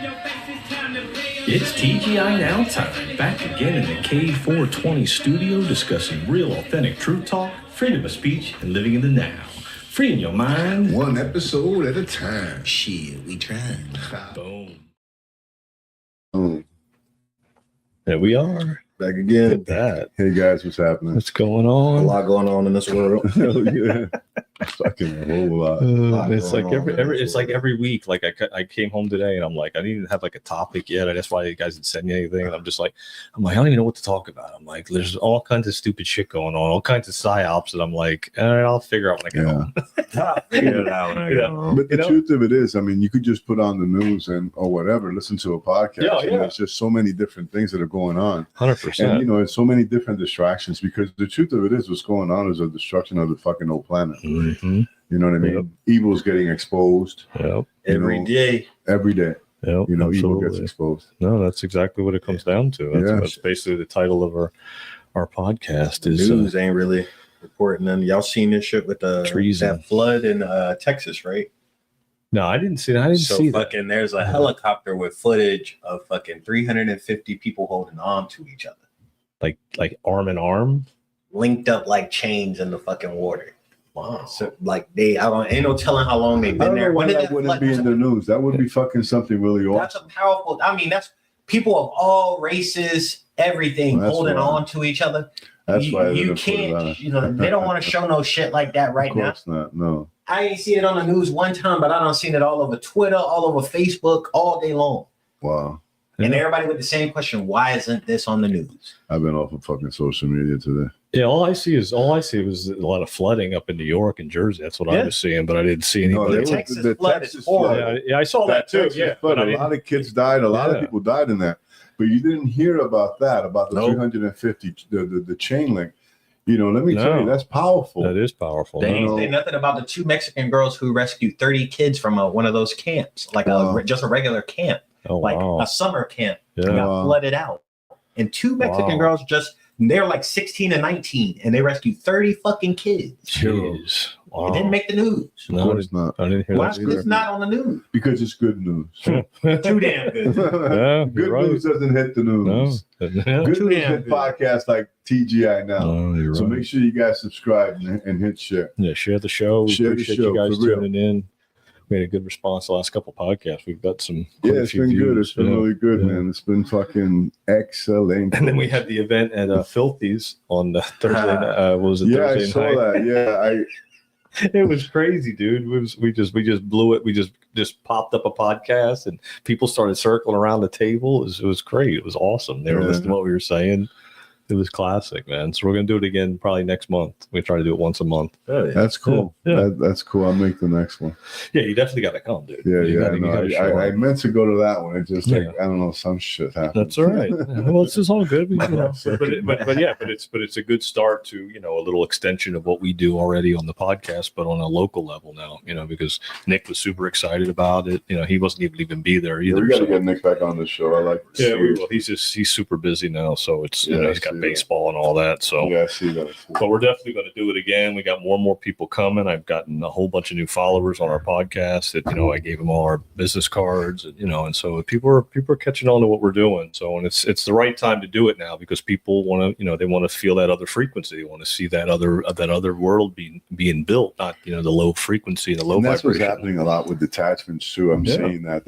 It's TGI Now time. Back again in the K420 studio discussing real authentic truth talk, freedom of speech, and living in the now. Freeing your mind. One episode at a time. Shit, we trying. Boom. Boom. There we are. Back again. Look at that. Hey guys, what's happening? What's going on? A lot going on in this world. Oh, yeah. Fucking a whole lot. It's like every week. Like I came home today and I'm like, I didn't even have like a topic yet. That's why you guys didn't send me anything. And I'm like, I don't even know what to talk about. I'm like, there's all kinds of stupid shit going on, all kinds of psyops, and I'm like, all right, I'll figure out when I get home. I'll figure it out when I get home. But the truth of it is, I mean, you could just put on the news or whatever, listen to a podcast. Yeah. There's just so many different things that are going on. 100%. And there's so many different distractions because the truth of it is, what's going on is a destruction of the fucking whole planet. Mm-hmm. You know what I mean? Yep. Evil's getting exposed. Yep. Every day. Every day. Yep. Evil Absolutely. gets exposed. No, that's exactly what it comes down to. That's basically the title of our podcast. The news ain't really reporting. And y'all seen this shit with that flood in Texas, right? No, I didn't see that. I didn't see that. There's a helicopter with footage of fucking 350 people holding on to each other. Like arm in arm? Linked up like chains in the fucking water. Wow. So ain't no telling how long they've been there. When that wouldn't be in the news. That would be fucking something really awesome. That's a powerful, that's people of all races, everything holding on to each other. That's why you can't, they don't want to show no shit like that right now. Of course not, no. I ain't seen it on the news one time, but I done seen it all over Twitter, all over Facebook, all day long. Wow. And everybody with the same question, why isn't this on the news? I've been off of fucking social media today. Yeah, all I see was a lot of flooding up in New York and Jersey. That's what I was seeing, but I didn't see anybody. The Texas flood is horrible. Yeah, I saw that too. Yeah, but a lot of kids died. A lot of people died in that. But you didn't hear about that, about the 350, the chain link. Let me tell you, that's powerful. That is powerful. They ain't say nothing about the 2 Mexican girls who rescued 30 kids from one of those camps, like just a regular camp, a summer camp, got flooded out. And 2 Mexican girls they're like 16 and 19, and they rescued 30 fucking kids. Jeez. Wow. It didn't make the news. No, it's not. I didn't hear that. It's not on the news. Because it's good news. Too damn good. Good news doesn't hit the news. No. Good news hit podcasts like TGI Now. Oh, so make sure you guys subscribe and hit share. Yeah, share the show. We appreciate you guys tuning in. We had a good response the last couple podcasts. We've got some. It's been good. It's been really good, man. It's been fucking excellent. And then we had the event at Filthy's on Thursday. Thursday night? I saw that. Yeah, it was crazy, dude. We just blew it. We just popped up a podcast, and people started circling around the table. It was great. It was awesome. They were listening to what we were saying. It was classic, man. So we're gonna do it again probably next month. We try to do it once a month. Oh, yeah. That's cool. Yeah. That's cool. I'll make the next one. Yeah, you definitely got to come, dude. I meant to go to that one. It just I don't know, some shit happened. That's all right. Well, this is all good. But it's a good start to a little extension of what we do already on the podcast, but on a local level now. Because Nick was super excited about it. He wasn't even be there either. We got to get Nick back on the show. I like. Yeah, we will. He's super busy now, so it's he's got baseball and all that. So I see that. But we're definitely going to do it again. We got more and more people coming. I've gotten a whole bunch of new followers on our podcast that I gave them all our business cards, and so people are catching on to what we're doing. So and it's the right time to do it now because people want to they want to feel that other frequency. They want to see that other world being built, not the low frequency and the low vibration. That's what's happening a lot with detachments too. I'm seeing that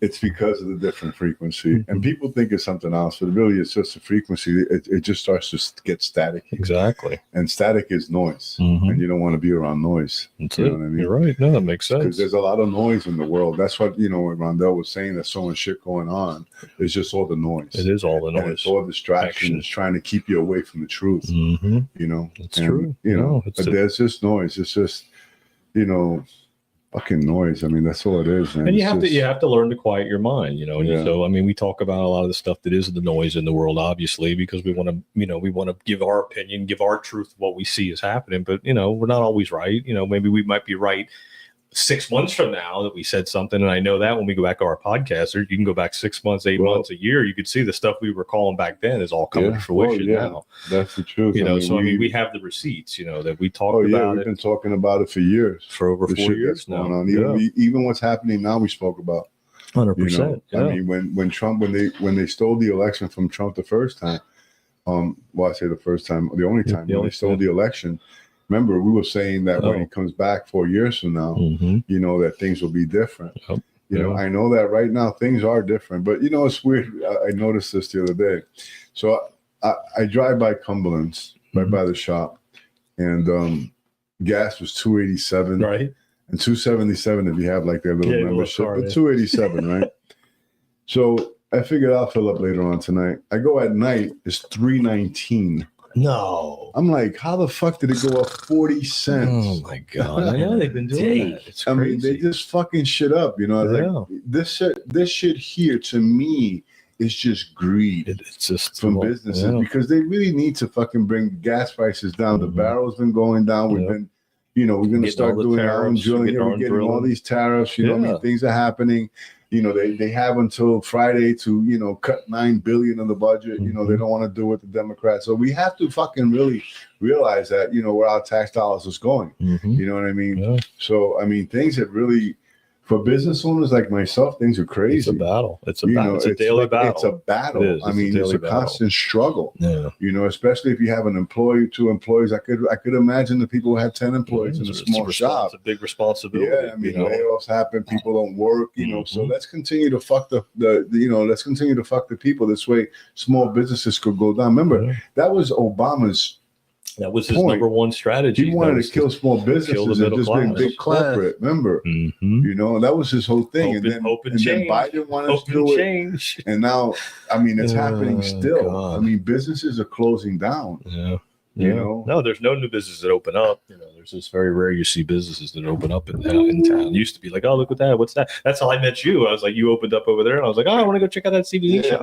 it's because of the different frequency, and people think it's something else, but really it's just a frequency. It just starts to get static. Exactly. And static is noise, and you don't want to be around noise. That's it. What I mean? You're right. No, that makes sense. Because there's a lot of noise in the world. That's what when Rondell was saying. There's so much shit going on. It's just all the noise. It is all the noise. And it's all distractions trying to keep you away from the truth. It's true. But there's just noise. It's just fucking noise. I mean, that's all it is. Man. And you have to learn to quiet your mind, So I mean, we talk about a lot of the stuff that is the noise in the world, obviously, because we want to, give our opinion, give our truth, what we see is happening. But we're not always right. Maybe we might be right 6 months from now that we said something. And I know that when we go back to our podcast, or you can go back 6 months, 8 months, a year, you could see the stuff we were calling back then is all coming to fruition now. That's the truth. We have the receipts, that we talked about. We've been talking about it for years. For over 4 years now. Even what's happening now, we spoke about. 100%. I mean, when they stole the election from Trump the first time, I say the first time, the only time when they stole the election. Remember, we were saying that when he comes back 4 years from now, that things will be different. I know that right now things are different, but it's weird. I noticed this the other day. So I drive by Cumberland's, right by the shop, and gas was $2.87, right, and $2.77 if you have like their little membership, but $2.87, right? So I figured I'll fill up later on tonight. I go at night, it's $3.19. No. I'm like, how the fuck did it go up 40 cents? Oh my God. I know they've been doing that. It's crazy. I mean, they just fucking shit up, Like this shit here to me is just greed. It's just from businesses because they really need to fucking bring gas prices down. The barrel's been going down. We've been, we're going to start doing our own drilling here. We're getting all these tariffs, I mean, things are happening. They have until Friday to, cut $9 billion of the budget. They don't want to do with the Democrats. So we have to fucking really realize that, where our tax dollars is going. You know what I mean? Yeah. So, I mean, things have really, for business owners like myself, things are crazy. It's a battle. It's a battle. It's a daily battle. It's a battle. I mean, it's a constant struggle. Yeah. Especially if you have an employee, 2 employees. I could imagine the people who have 10 employees in a small shop. It's a big responsibility. Yeah, I mean, layoffs happen. People don't work. So let's continue to fuck let's continue to fuck the people. This way, small businesses could go down. Remember, that was Obama's. That was his number one strategy. He wanted to kill small businesses and just make big corporate. Remember, that was his whole thing. And then Biden wanted to do it. And now, I mean, it's happening still. God. I mean, businesses are closing down. Yeah. No, there's no new businesses that open up. There's just very rare you see businesses that open up in town. It used to be like, oh, look at that. What's that? That's how I met you. I was like, you opened up over there, and I was like, oh, I want to go check out that CBD shop.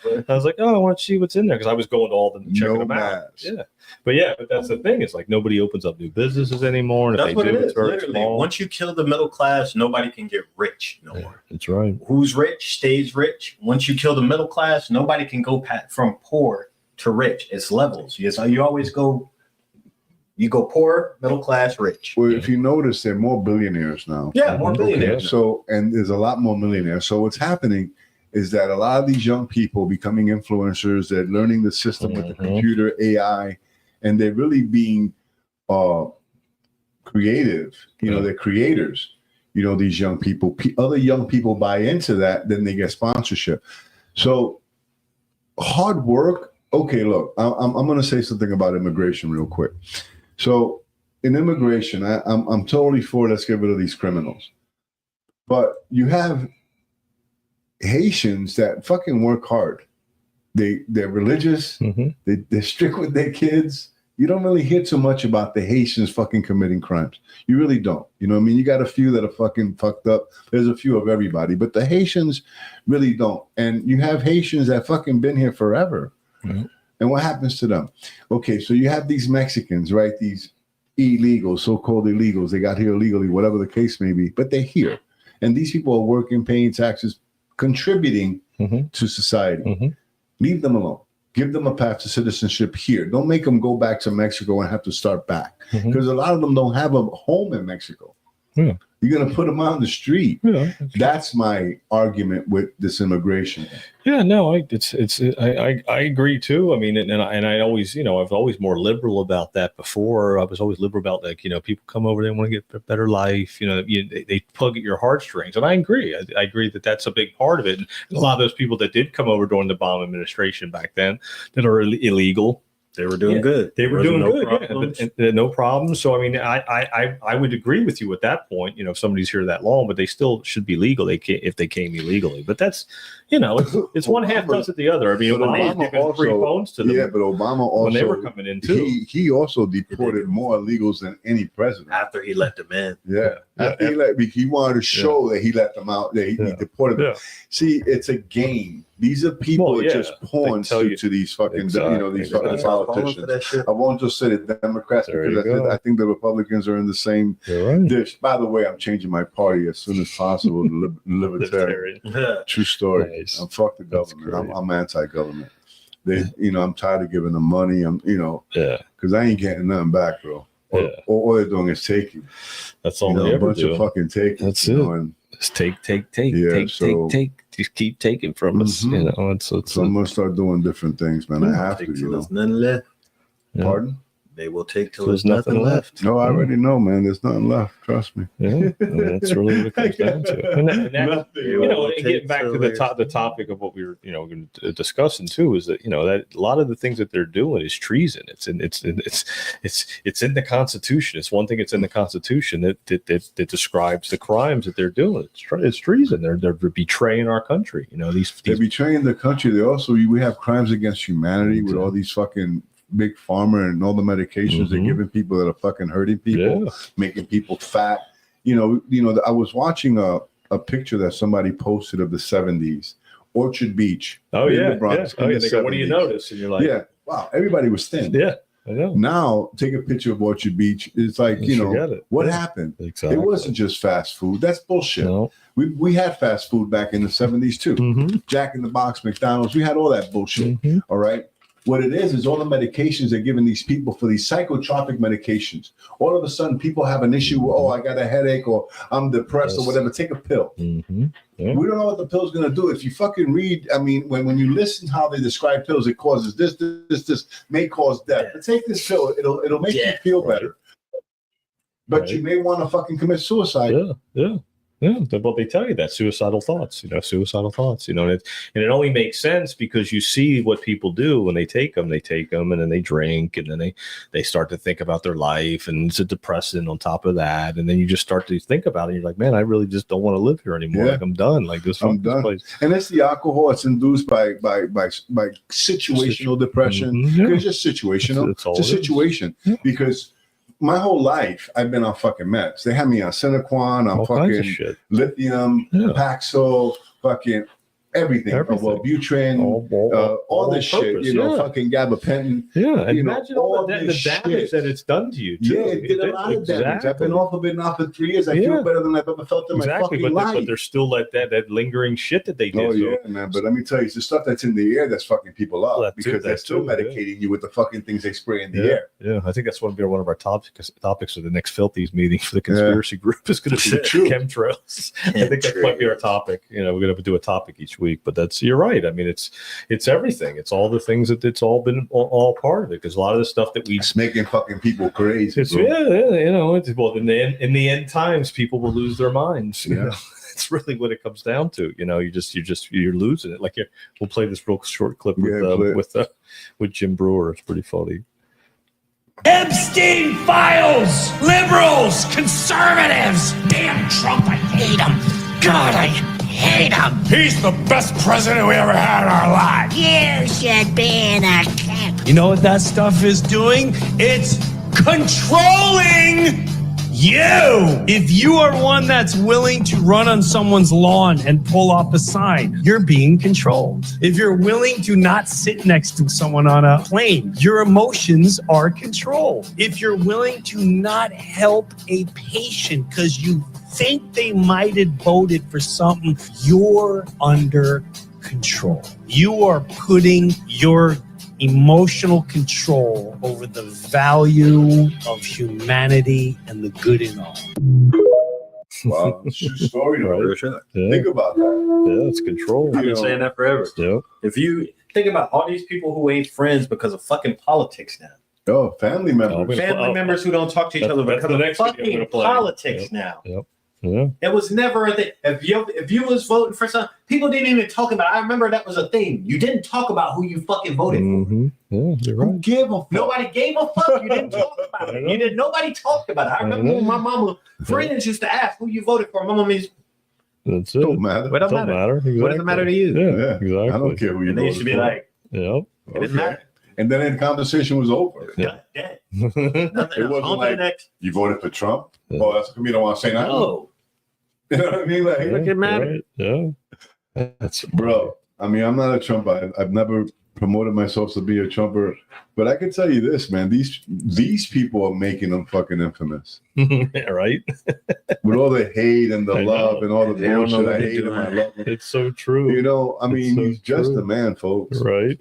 Right? I was like, oh, I want to see what's in there because I was going to all the checking them out. Yeah. But that's the thing. It's like nobody opens up new businesses anymore. And that's if what they do, it is. it's very Literally, small. once you kill the middle class, nobody can get rich no more. That's right. Who's rich stays rich. Once you kill the middle class, nobody can go from poor to rich. It's levels. You always go. You go poor, middle class, rich. Well, if you notice, there are more billionaires now. Yeah, more billionaires. Okay. So, and there's a lot more millionaires. So what's happening is that a lot of these young people becoming influencers, they're learning the system with the computer, AI, and they're really being creative. They're creators. These young people, other young people buy into that, then they get sponsorship. So hard work. Okay, look, I'm going to say something about immigration real quick. So in immigration, I'm totally for let's get rid of these criminals. But you have Haitians that fucking work hard. They're religious. They're strict with their kids. You don't really hear too much about the Haitians fucking committing crimes. You really don't. I mean? You got a few that are fucking fucked up. There's a few of everybody. But the Haitians really don't. And you have Haitians that fucking been here forever. Mm-hmm. And what happens to them? Okay, so you have these Mexicans, right? These illegals, so-called illegals. They got here illegally, whatever the case may be, but they're here. And these people are working, paying taxes, contributing to society. Leave them alone. Give them a path to citizenship here. Don't make them go back to Mexico and have to start back. Because a lot of them don't have a home in Mexico. Yeah. You're going to put them out on the street. Yeah, that's my argument with this immigration. Yeah, no, I agree too. I mean, and I always, I've always more liberal about that before. I was always liberal about people come over, they want to get a better life. They tug at your heartstrings, and I agree. I agree that that's a big part of it. And a lot of those people that did come over during the Obama administration back then that are illegal. They were doing good. They were doing good. Yeah. No problems. So, I mean, I would agree with you at that point. If somebody's here that long, but they still should be legal. If they came illegally. But that's, it's one half does it the other. I mean, Obama given free phones to them. Yeah, but Obama also, when they were coming in too, he also deported more illegals than any president after he let them in. Yeah, he wanted to show that he let them out. That he deported them. See, it's a game. These are people that just pawns to these fucking, these fucking politicians. I won't just say the Democrats because I think the Republicans are in the same dish. By the way, I'm changing my party as soon as possible. Libertarian. True story. Nice. I'm fuck the government. I'm anti-government. I'm tired of giving them money. Because I ain't getting nothing back, bro. All they're doing is taking. That's all they ever bunch do. Of fucking taking. That's it. And Just take, Yeah, take. Just keep taking from us. You know, so I'm gonna start doing different things, man. I have to, you know. There's nothing left. Pardon? They will take till there's nothing left. No, I already know, man. There's nothing left. Trust me. Yeah, that's really what it comes down to. And that you know, and getting back to the topic of what we were, you know, discussing too, is that, you know, that a lot of the things that they're doing is treason. It's in the Constitution. It's one thing. It's in the Constitution that describes the crimes that they're doing. It's treason. They're betraying our country. You know, they're betraying the country. They also, we have crimes against humanity with all these fucking big pharma and all the medications they're giving people that are fucking hurting people, making people fat. You know, I was watching a picture that somebody posted of the 70s, Orchard Beach. Oh yeah, Bronx, They go, what do you notice? And you're like, yeah, wow, everybody was thin. Yeah, I know. Now take a picture of Orchard Beach. It's like, you know, what happened? Exactly. It wasn't just fast food. That's bullshit. No. We had fast food back in the 70s too. Jack in the Box, McDonald's. We had all that bullshit. All right. What it is all the medications they're giving these people for these psychotropic medications. All of a sudden, people have an issue. Oh, I got a headache, or I'm depressed, or whatever. Take a pill. We don't know what the pill's going to do. If you fucking read, I mean, when you listen how they describe pills, it causes this may cause death. But take this pill; it'll make you feel better. But you may want to fucking commit suicide. Yeah, but they tell you that suicidal thoughts, you know, and it only makes sense because you see what people do when they take them, and then they drink, and then they start to think about their life, and it's a depressant on top of that, and then you just start to think about it. And you're like, man, I really just don't want to live here anymore. Like I'm done. Like I'm done. Place. And it's the alcohol. It's induced by situational depression. It's just situational. It's a situation because. My whole life, I've been on fucking meds. They had me on Cinequan, on fucking lithium, Paxil, fucking everything. Wellbutrin, all this shit, you know, fucking gabapentin. Yeah, and imagine all the damage that it's done to you, too. Yeah, it did a lot of damage. I've been off of it now for 3 years. I feel better than I've ever felt in my fucking life. But there's still that lingering shit that they do. Oh, yeah, man. But let me tell you, it's the stuff that's in the air that's fucking people up because they're still medicating you with the fucking things they spray in the air. Yeah, I think that's one of our topics of the next Filthies meeting for the conspiracy group is going to be chemtrails. I think that might be our topic. You know, we're going to do a topic each week, but you're right. I mean, it's everything. It's all the things that it's all been all part of it, because a lot of the stuff that it's making fucking people crazy. You know, in the end times, people will lose their minds. You know, it's really what it comes down to. You know, you're losing it. Like we'll play this real short clip with Jim Brewer. It's pretty funny. Epstein files, liberals, conservatives. Damn Trump, I hate him. God, I hate him. He's the best president we ever had in our lives. You should be in a camp. You know what that stuff is doing? It's controlling you. If you are one that's willing to run on someone's lawn and pull off a sign, you're being controlled. If you're willing to not sit next to someone on a plane, your emotions are controlled. If you're willing to not help a patient because you think they might have voted for something, you're under control. You are putting your emotional control over the value of humanity and the good in all. Wow, it's a true story, though. Think about that. Yeah, it's control. I've been saying that forever. Yeah. If you think about all these people who ain't friends because of fucking politics now. Oh, family members. Family members who don't talk to each other because of fucking politics now. Yep. Yeah. It was never a thing. If you was voting for something, people didn't even talk about it. I remember that was a thing. You didn't talk about who you fucking voted for. Yeah, you're right. Who gave a fuck? Nobody gave a fuck. You didn't talk about it. Nobody talked about it. I remember when my mama friends used to ask who you voted for. My mom is. That's it. Don't matter. What doesn't matter? Exactly. What does it matter to you? Yeah, exactly. I don't care who you voted for. And they used to be like, yep. It didn't matter. And then the conversation was over. Yeah. It wasn't like you voted for Trump. Yeah. Oh, that's me. Don't want to say nothing. No. You know what I mean? Like, it didn't matter. Right. Yeah. That's bro. I mean, I'm not a Trumper. I've never promoted myself to be a Trumper, but I can tell you this, man. These people are making them fucking infamous. Right. With all the hate and the love and all the bullshit, I hate him. I love him. It's so true. You know, I mean, he's just a man, folks. Right.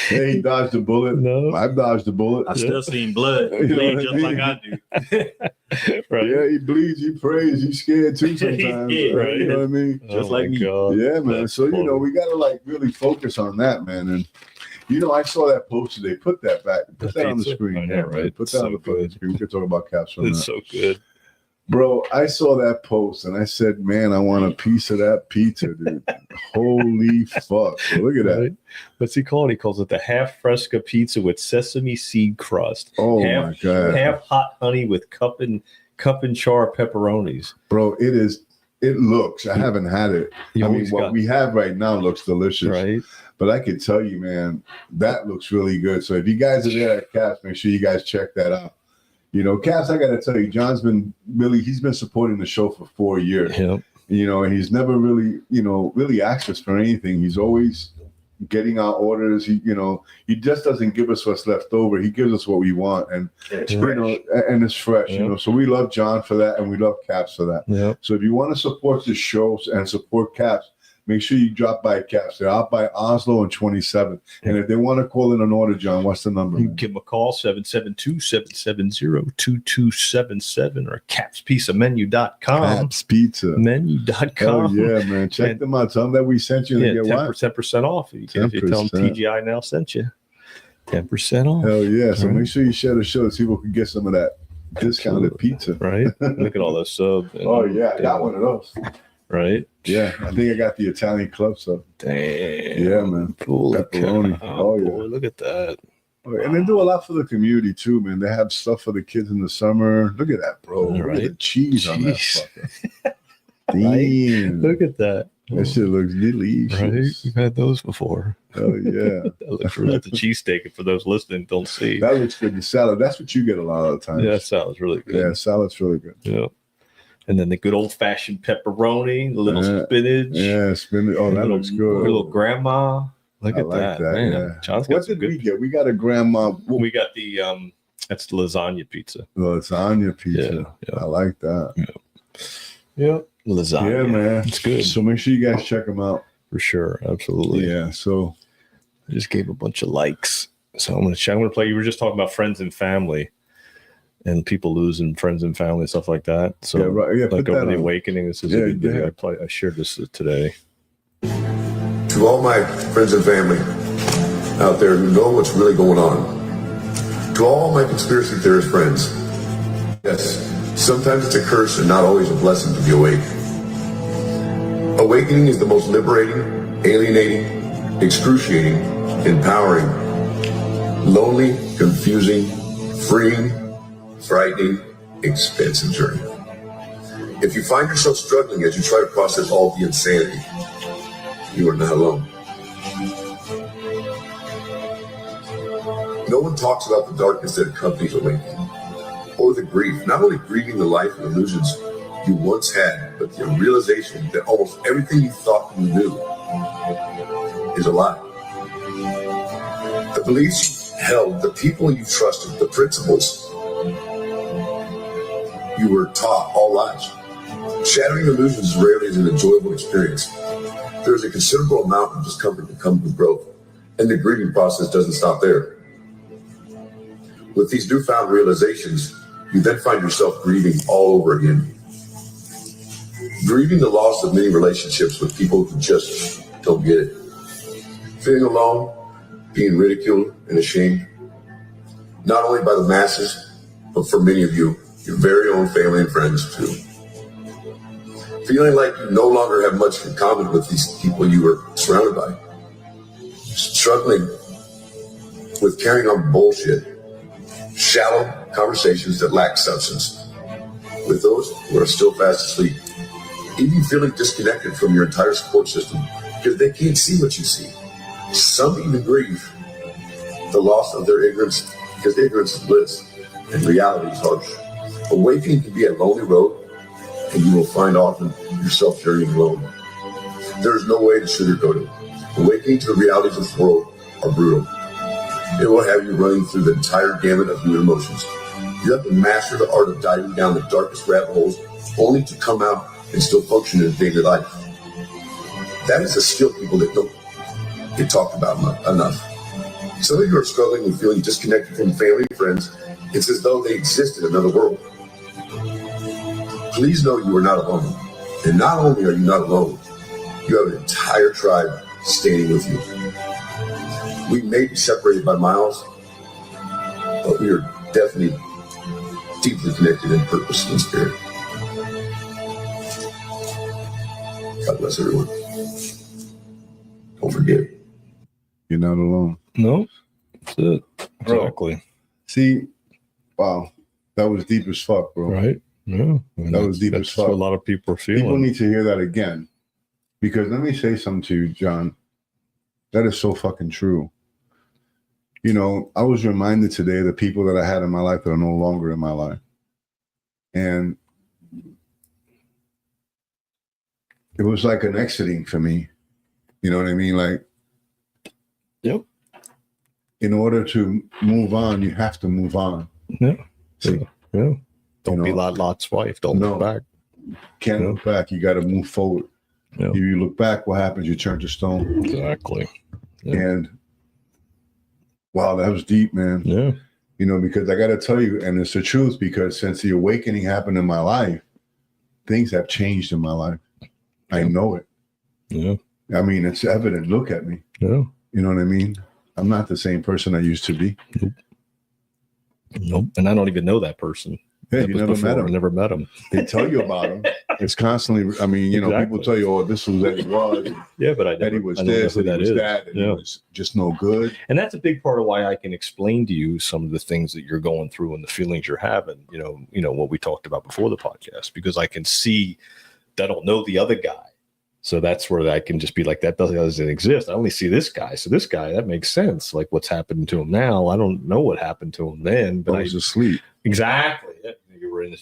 Hey, he dodged a bullet. No. I've dodged a bullet. I've still seen blood bleed just like I do. Right. Yeah, he bleeds, he prays, he's scared too sometimes. Yeah, right? You know what I mean? Just Oh like my me. God. Yeah, man. That's So, funny. we got to like really focus on that, man. And, I saw that post today. Put that back. Put that on the pizza. screen. I know, Yeah, right? Put that So on the fucking good. screen. We could talk about caps on It's that. so good. Bro, I saw that post and I said, man, I want a piece of that pizza, dude. Holy fuck. So look at that. Right? What's he called? He calls it the half fresca pizza with sesame seed crust. Oh, half, my God. Half hot honey with cup and char pepperonis. Bro, it looks, I haven't had it. You I mean, always what got- we have right now looks delicious. Right? But I can tell you, man, that looks really good. So if you guys are there at Caps, make sure you guys check that out. Caps, I got to tell you, John's he's been supporting the show for 4 years. Yep. And he's never really asked us for anything. He's always getting our orders. He just doesn't give us what's left over. He gives us what we want. And, It's and it's fresh, Yep. So we love John for that. And we love Caps for that. Yep. So if you want to support the show and support Caps, make sure you drop by Caps. They're out by Oslo and 27th. And if they want to call in an order, John, what's the number? You Man? can give them a call, 772-770-2277 or capspizzamenu.com. Caps Pizza. Menu.com. Oh, yeah, man. Check them out. Tell them that we sent you. And Yeah, they get what? 10% off. If you tell them 10%. TGI now sent you. 10% off. Hell yeah. So Right. make sure you share the show so people can get some of that discounted pizza. Right? Look at all those subs. Oh, yeah. I got one of those. Right? Yeah. I think I got the Italian club sub. Damn. Yeah, man. Cool. Pepperoni. Oh, yeah. Boy, look at that. And they do a lot for the community too, man. They have stuff for the kids in the summer. Look at that, bro. Look at the cheese on that Jeez. fucker. Damn. Look at that. That shit looks delicious. Right? We've had those before. Oh, yeah. That's the cheesesteak. And for those listening, don't see. That looks good. The salad, that's what you get a lot of the times. Yeah, that sounds really good. Yeah, salad's really good. Yeah. And then the good old fashioned pepperoni, the little Yeah. spinach. Yeah, spinach. Oh, that looks good. Little grandma. Look I at like that. Man. yeah. John's got What some did we good. get? We got a grandma We got the that's the lasagna pizza. lasagna pizza. Yeah, yeah. I like that. Yep. Lasagna. Yeah, man. It's good. So make sure you guys check them out. For sure. Absolutely. Yeah. So I just gave a bunch of likes. So I'm gonna play. You were just talking about friends and family and people losing friends and family and stuff like that. So yeah, right. Yeah, like put over that the on. awakening. This is Yeah, a good video. yeah. I shared this today. To all my friends and family out there who know what's really going on, to all my conspiracy theorist friends, yes, sometimes it's a curse and not always a blessing to be awake. Awakening is the most liberating, alienating, excruciating, empowering, lonely, confusing, freeing, frightening, expensive journey. If you find yourself struggling as you try to process all the insanity, you are not alone. No one talks about the darkness that accompanies awakening, or the grief, not only grieving the life and illusions you once had, but the realization that almost everything you thought you knew is a lie. The beliefs you held, the people you trusted, the principles you were taught, all lies. Shattering illusions rarely is an enjoyable experience. There is a considerable amount of discomfort that comes with growth, and the grieving process doesn't stop there. With these newfound realizations, you then find yourself grieving all over again. Grieving the loss of many relationships with people who just don't get it. Feeling alone, being ridiculed and ashamed, not only by the masses, but for many of you, your very own family and friends too. Feeling like you no longer have much in common with these people you were surrounded by. Struggling with carrying on bullshit, shallow conversations that lack substance with those who are still fast asleep. Even feeling disconnected from your entire support system because they can't see what you see. Some even grieve the loss of their ignorance because ignorance is bliss and reality is harsh. Awakening can be a lonely road, and you will find often yourself journeying alone. There is no way to sugarcoat it. Awakening to the realities of this world are brutal. It will have you running through the entire gamut of human emotions. You have to master the art of diving down the darkest rabbit holes only to come out and still function in daily life. That is a skill people that don't get talked about enough. Some of you are struggling with feeling disconnected from family and friends. It's as though they exist in another world. Please know you are not alone. And not only are you not alone, you have an entire tribe standing with you. We may be separated by miles, but we are definitely deeply connected in purpose and spirit. God bless everyone. Don't forget. You're not alone. No, that's it. Exactly. Bro, see, wow, that was deep as fuck, bro. Right? Yeah. That was deep as fuck. What a lot of people are feeling. People need to hear that again. Because let me say something to you, John. That is so fucking true. You know, I was reminded today of the people that I had in my life that are no longer in my life. And it was like an exiting for me. You know what I mean? Like, yep. In order to move on, you have to move on. Yeah. See? Yeah. Don't be Lot's wife. Don't look back. Can't look back. You got to move forward. Yeah. If you look back, what happens? You turn to stone. Exactly. Yeah. And wow, that was deep, man. Yeah. You know, because I got to tell you, and it's the truth, because since the awakening happened in my life, things have changed in my life. I know it. Yeah. I mean, it's evident. Look at me. Yeah. You know what I mean? I'm not the same person I used to be. Nope. And I don't even know that person. Yeah, you never met him. I never met him. They tell you about him. It's constantly, I mean, you know, Exactly. people tell you, oh, this was Eddie was. Yeah, but I never, Eddie was I don't know this, who Eddie that was is. that, and he was just no good. And that's a big part of why I can explain to you some of the things that you're going through and the feelings you're having, you know, what we talked about before the podcast, because I can see that I don't know the other guy. So that's where I can just be like, that doesn't exist. I only see this guy. So this guy, that makes sense. Like what's happening to him now. I don't know what happened to him then, but I was asleep. Exactly.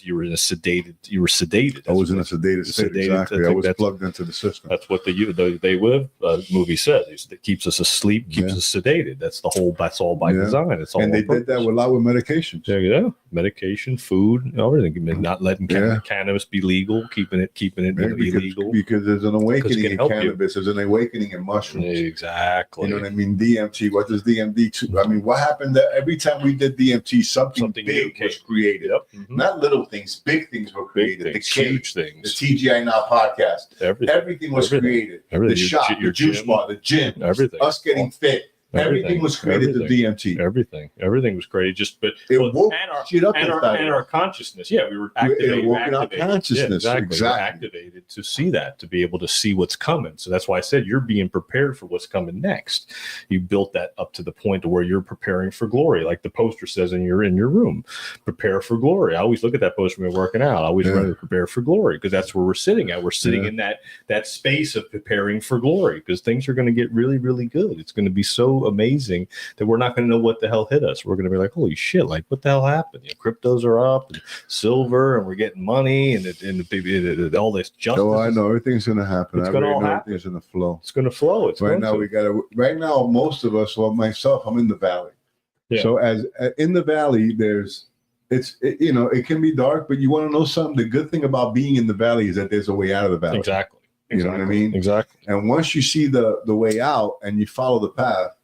You were sedated. I was in a sedated state. Exactly. I was plugged into the system. That's what the They Live movie says. It keeps us asleep, keeps us sedated. That's all by design. It's all. And they did that a lot with medications. Yeah, medication, food, everything. Not letting cannabis be legal, keeping it illegal. Because there's an awakening in cannabis. There's an awakening in mushrooms. Exactly. You know what I mean? DMT. What does DMT? I mean, what happened? Every time we did DMT, something big was created. Yep. Mm-hmm. Not little things, big things were created. Things, huge things. The TGI Now podcast. Everything was created. The shop, the juice bar, the gym, everything. Us getting fit. Everything was created to DMT. Everything was created. Just but it woke shit up and our consciousness. Yeah, we were activated. Our consciousness. Yeah, exactly. We were activated to see that, to be able to see what's coming. So that's why I said you're being prepared for what's coming next. You built that up to the point to where you're preparing for glory, like the poster says in your room. Prepare for glory. I always look at that poster when we're working out. I always rather prepare for glory, because that's where we're sitting at. We're sitting in that space of preparing for glory, because things are going to get really, really good. It's going to be so amazing that we're not going to know what the hell hit us. We're going to be like, holy shit, like what the hell happened? Cryptos are up and silver, and we're getting money, and all this justice. Oh, I know everything's going to happen. It's going to all happen. Everything's going to flow. It's going to flow. Right now, most of us, well, myself, I'm in the valley. Yeah. So as in the valley, it can be dark, but you want to know something? The good thing about being in the valley is that there's a way out of the valley. Exactly. You know what I mean? Exactly. And once you see the way out and you follow the path,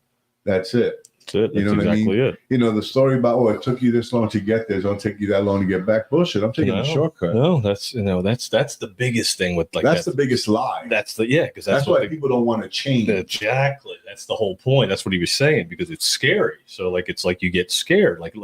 that's it. That's it. You know what I mean? It. You know, the story about, it took you this long to get there, don't take you that long to get back. Bullshit. I'm taking a shortcut. No, that's the biggest thing with that's the biggest lie. Because that's why people don't want to change. Exactly. That's the whole point. That's what he was saying, because it's scary. So it's like you get scared. Like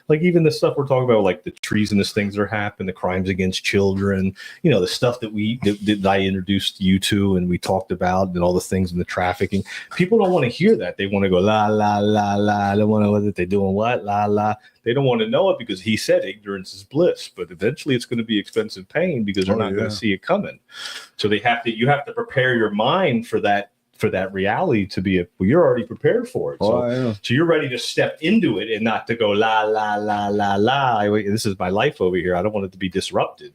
even the stuff we're talking about, like the treasonous things that are happening, the crimes against children, the stuff that I introduced you to and we talked about, and all the things in the trafficking. People don't want to hear that. They want to go la la la la. I don't want to know that they're doing what la la. They don't want to know it, because he said ignorance is bliss, but eventually it's going to be expensive pain, because they're not going to see it coming. So you have to prepare your mind for that reality to be you're already prepared for it. So you're ready to step into it and not to go la la la la la. This is my life over here. I don't want it to be disrupted.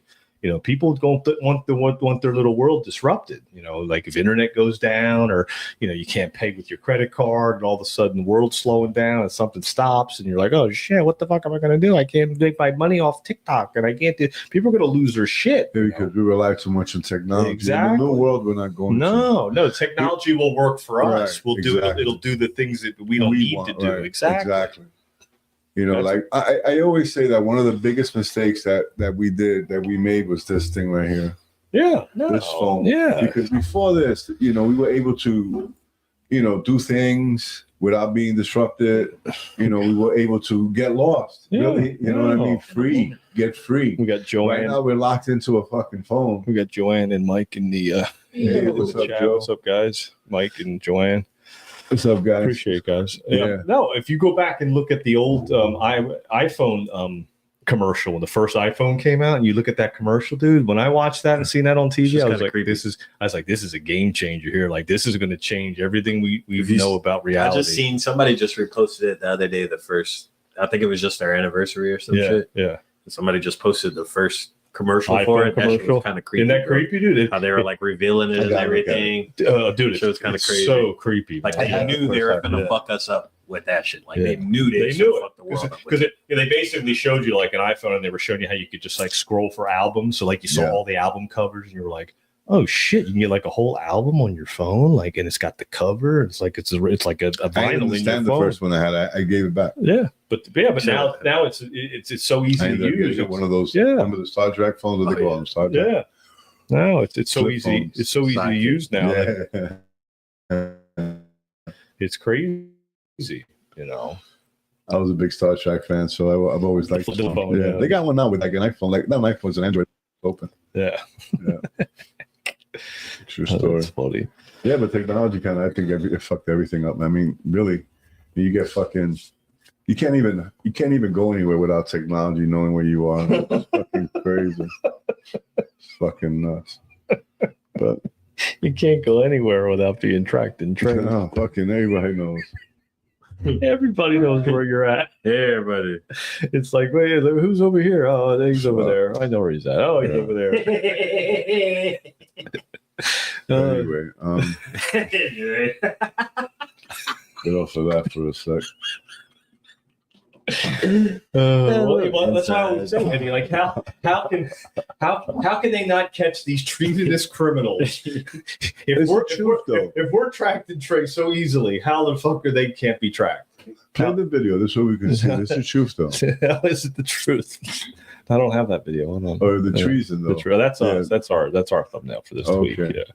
people don't want their little world disrupted. Like if internet goes down, or you can't pay with your credit card, and all of a sudden the world's slowing down and something stops, and you're like, oh shit, what the fuck am I going to do? I can't make my money off TikTok, and I can't do. People are going to lose their shit because we rely too much on technology. Exactly. In the new world, we're not going. No, technology will work for us. We'll do it. It'll do the things that we don't need to do. Right. Exactly. Like I always say that one of the biggest mistakes that we made was this thing right here. Yeah. This phone. Yeah. Because before this, we were able to, do things without being disrupted. We were able to get lost. Yeah. Really, you know what I mean? Get free. We got Joanne. Right now we're locked into a fucking phone. We got Joanne and Mike in the hey, what's up, chat. Joe? What's up, guys? Mike and Joanne. What's up, guys? Appreciate it, guys. Yeah. No, if you go back and look at the old iPhone commercial when the first iPhone came out, and you look at that commercial, dude. When I watched that and seen that on TV, I was like, this is a game changer here. Like, this is going to change everything we know about reality. I just seen somebody just reposted it the other day. I think it was just their anniversary or some shit. Yeah. Somebody just posted the first commercial iPhone for it. Commercial. That shit was kind of creepy. Isn't that creepy, dude? How they were like revealing it and everything. Dude, it's kind of crazy. So creepy. Like they knew they were going to fuck us up with that shit. Like they knew they knew fuck the world up with because they basically showed you like an iPhone, and they were showing you how you could just like scroll for albums. So like you saw all the album covers, and you were like, oh shit, you can get like a whole album on your phone, like, and it's got the cover. It's like a vinyl. I didn't understand the first one I had. I gave it back. Yeah, but now it's so easy to use. One of those. Remember the Star Trek phones? What they call them? Star Trek. Yeah. No, it's so Flip easy. phones. It's so easy to use now. Yeah. It's crazy. I was a big Star Trek fan, so I've always liked the phone. Yeah, they got one now with like an iPhone. Like not an iPhone, it's an Android open. Yeah. True story. That's funny. Yeah, but technology I think it fucked everything up. I mean, really, you get fucking. You can't even go anywhere without technology knowing where you are. It's fucking crazy. It's fucking nuts. But you can't go anywhere without being tracked and traced. No, fucking everybody knows. Everybody knows where you're at. Everybody. It's like, wait, who's over here? Oh, he's over there. I know where he's at. Oh, he's over there. Anyway, get off of that for a sec. That's why I was saying, Eddie, like how can they not catch these treasonous criminals? if we're tracked and traced so easily, how the fuck can't be tracked? Play the video. This is what we can see. This is the truth, though. How is it the truth? I don't have that video. Hold on. Oh, the treason, though. That's us. That's our thumbnail for this week. Yeah.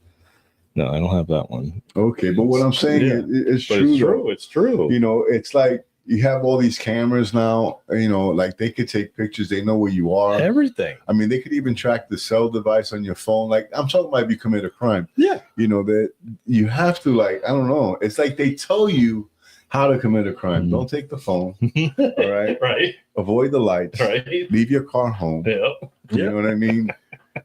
No, I don't have that one. Okay, but what I'm saying is true. It's true. It's like you have all these cameras now. Like they could take pictures. They know where you are. Everything. I mean, they could even track the cell device on your phone. Like I'm talking about if you commit a crime. Yeah. That you have to I don't know. It's like they tell you how to commit a crime. Don't take the phone. All right. Right. Avoid the lights. Right. Leave your car home. Yep. You know what I mean?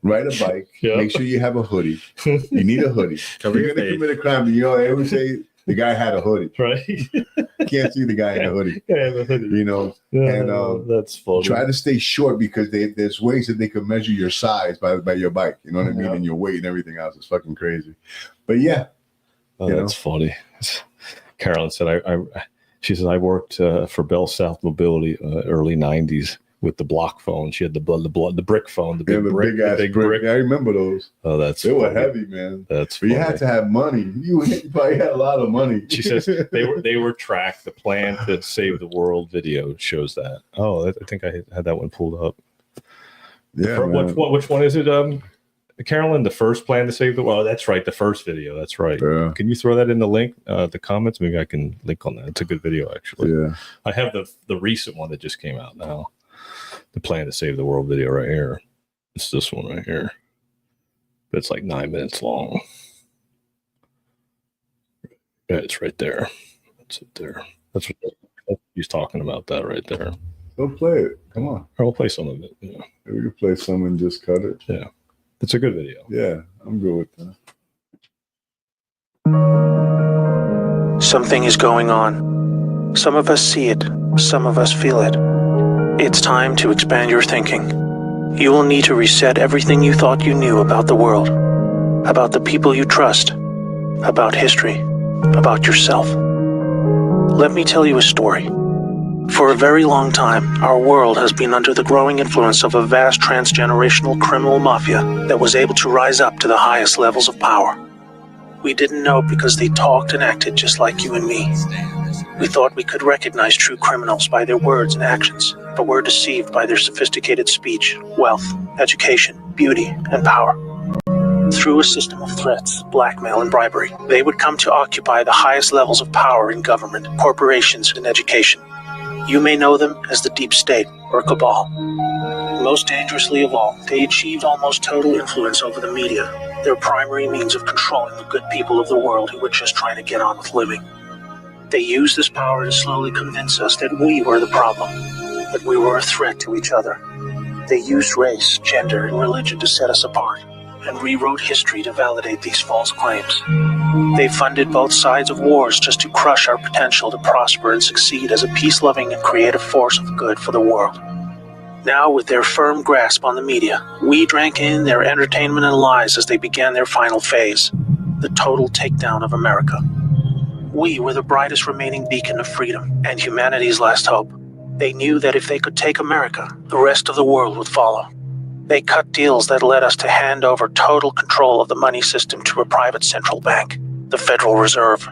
Ride a bike. Yep. Make sure you have a hoodie. You need a hoodie. If you're going to commit a crime, I always say the guy had a hoodie. Right. Can't see the guy in a hoodie. And that's funny. Try to stay short because there's ways that they can measure your size by your bike. You know what I mean? And your weight and everything else. It's fucking crazy. But yeah. That's funny. Carolyn said, she says, I worked for Bell South Mobility early 90s with the block phone. She had the brick phone, the big ass brick. I remember those. Oh, they were heavy, man. That's but you had to have money. You probably had a lot of money. She says they were tracked. The plan to save the world video shows that. Oh, I think I had that one pulled up. Yeah. Which one is it? Carolyn, the first plan to save the world. That's right, the first video. That's right. Yeah. Can you throw that in the link, the comments? Maybe I can link on that. It's a good video, actually. Yeah. I have the recent one that just came out now. The plan to save the world video right here. It's this one right here. It's like 9 minutes long. Yeah, it's right there. That's it there. That's what he's talking about. That right there. Go play it. Come on. I'll play some of it. Yeah. We can play some and just cut it. Yeah. It's a good video. Yeah, I'm good with that. Something is going on. Some of us see it. Some of us feel it. It's time to expand your thinking. You will need to reset everything you thought you knew about the world, about the people you trust, about history, about yourself. Let me tell you a story. For a very long time, our world has been under the growing influence of a vast transgenerational criminal mafia that was able to rise up to the highest levels of power. We didn't know because they talked and acted just like you and me. We thought we could recognize true criminals by their words and actions, but were deceived by their sophisticated speech, wealth, education, beauty, and power. Through a system of threats, blackmail, and bribery, they would come to occupy the highest levels of power in government, corporations, and education. You may know them as the deep state or cabal. Most dangerously of all, they achieved almost total influence over the media, their primary means of controlling the good people of the world who were just trying to get on with living. They used this power to slowly convince us that we were the problem, that we were a threat to each other. They used race, gender, and religion to set us apart, and rewrote history to validate these false claims. They funded both sides of wars just to crush our potential to prosper and succeed as a peace-loving and creative force of good for the world. Now, with their firm grasp on the media, we drank in their entertainment and lies as they began their final phase, the total takedown of America. We were the brightest remaining beacon of freedom and humanity's last hope. They knew that if they could take America, the rest of the world would follow. They cut deals that led us to hand over total control of the money system to a private central bank, the Federal Reserve.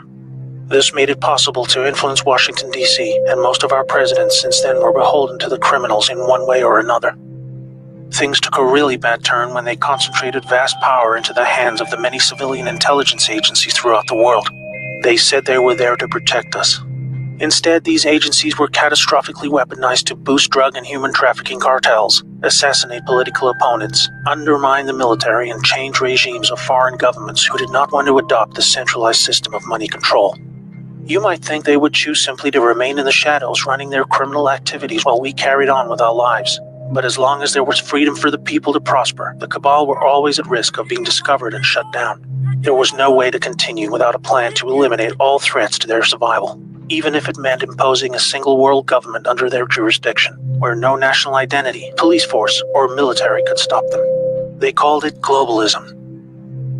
This made it possible to influence Washington, D.C., and most of our presidents since then were beholden to the criminals in one way or another. Things took a really bad turn when they concentrated vast power into the hands of the many civilian intelligence agencies throughout the world. They said they were there to protect us. Instead, these agencies were catastrophically weaponized to boost drug and human trafficking cartels, assassinate political opponents, undermine the military, and change regimes of foreign governments who did not want to adopt the centralized system of money control. You might think they would choose simply to remain in the shadows running their criminal activities while we carried on with our lives. But as long as there was freedom for the people to prosper, the cabal were always at risk of being discovered and shut down. There was no way to continue without a plan to eliminate all threats to their survival, even if it meant imposing a single world government under their jurisdiction, where no national identity, police force, or military could stop them. They called it globalism.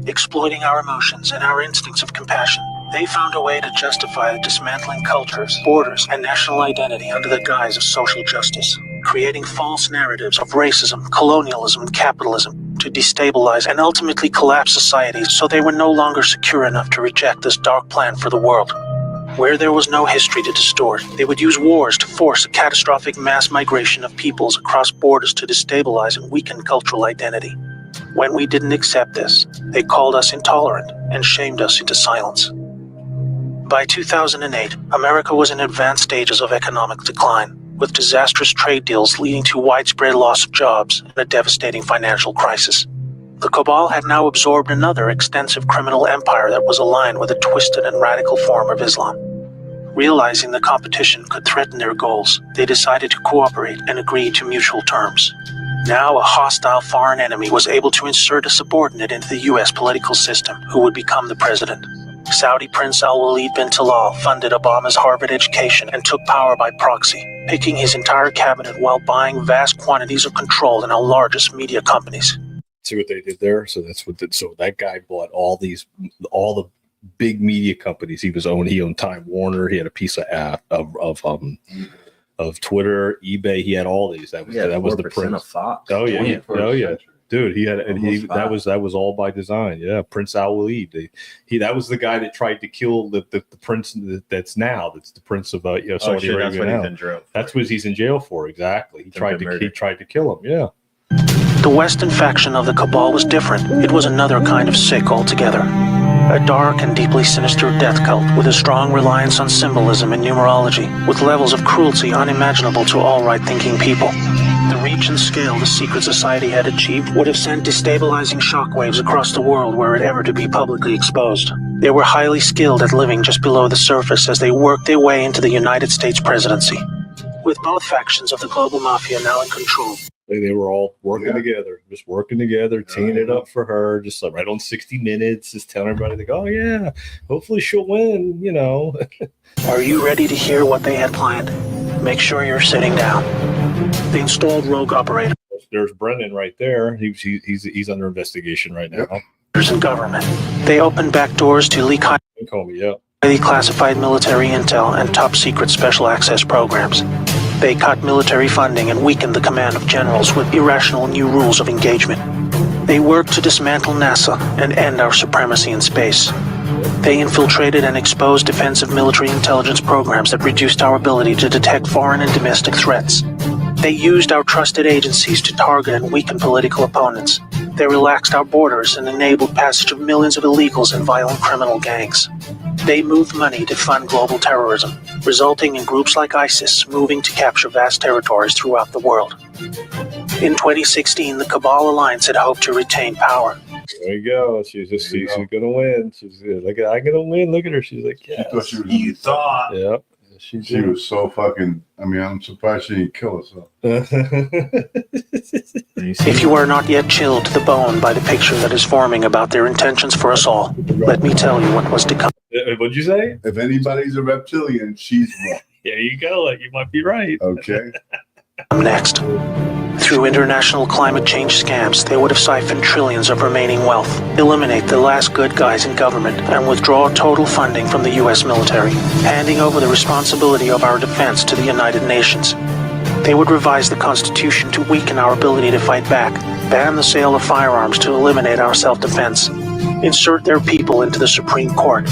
Exploiting our emotions and our instincts of compassion, they found a way to justify dismantling cultures, borders, and national identity under the guise of social justice, creating false narratives of racism, colonialism, and capitalism to destabilize and ultimately collapse societies so they were no longer secure enough to reject this dark plan for the world. Where there was no history to distort, they would use wars to force a catastrophic mass migration of peoples across borders to destabilize and weaken cultural identity. When we didn't accept this, they called us intolerant and shamed us into silence. By 2008, America was in advanced stages of economic decline, with disastrous trade deals leading to widespread loss of jobs and a devastating financial crisis. The cabal had now absorbed another extensive criminal empire that was aligned with a twisted and radical form of Islam. Realizing the competition could threaten their goals, they decided to cooperate and agree to mutual terms. Now, a hostile foreign enemy was able to insert a subordinate into the U.S. political system who would become the president. Saudi Prince Al-Walid bin Talal funded Obama's Harvard education and took power by proxy, picking his entire cabinet while buying vast quantities of control in our largest media companies. See what they did there? So that's what so that guy bought all the big media companies. He owned Time Warner. He had a piece of Twitter, eBay. He had all these. That was the Prince of Fox. Oh yeah. Dude, that was all by design. Yeah, Prince Al-Walid. That was the guy that tried to kill the prince that's the prince of Saudi Arabia. That's what he's in jail for. Exactly. He tried to kill him. Yeah. The Western faction of the cabal was different. It was another kind of sick altogether. A dark and deeply sinister death cult with a strong reliance on symbolism and numerology, with levels of cruelty unimaginable to all right-thinking people. The reach and scale the secret society had achieved would have sent destabilizing shockwaves across the world were it ever to be publicly exposed. They were highly skilled at living just below the surface as they worked their way into the United States presidency. With both factions of the global mafia now in control, they were all working together, teeing it up for her, just like right on 60 Minutes, just telling everybody, oh yeah, hopefully she'll win, Are you ready to hear what they had planned? Make sure you're sitting down. They installed rogue operators. there's Brennan right there. He's under investigation right now. In government, they opened back doors to leak highly classified military intel and top secret special access programs. They cut military funding and weakened the command of generals with irrational new rules of engagement. They worked to dismantle NASA and end our supremacy in space. They infiltrated and exposed defensive military intelligence programs that reduced our ability to detect foreign and domestic threats. They used our trusted agencies to target and weaken political opponents. They relaxed our borders and enabled passage of millions of illegals and violent criminal gangs. They moved money to fund global terrorism, resulting in groups like ISIS moving to capture vast territories throughout the world. In 2016, the Cabal Alliance had hoped to retain power. There you go. She's gonna win. She's like, I'm gonna win. Look at her. She's like, yeah. You thought. Yep. She was so fucking. I mean, I'm surprised she didn't kill herself. If you are not yet chilled to the bone by the picture that is forming about their intentions for us all, let me tell you what was to come. What'd you say? If anybody's a reptilian, she's wrong. There you go. You might be right. Okay. Next. Through international climate change scams, they would have siphoned trillions of remaining wealth, eliminate the last good guys in government, and withdraw total funding from the U.S. military, handing over the responsibility of our defense to the United Nations. They would revise the Constitution to weaken our ability to fight back, ban the sale of firearms to eliminate our self-defense, insert their people into the Supreme Court,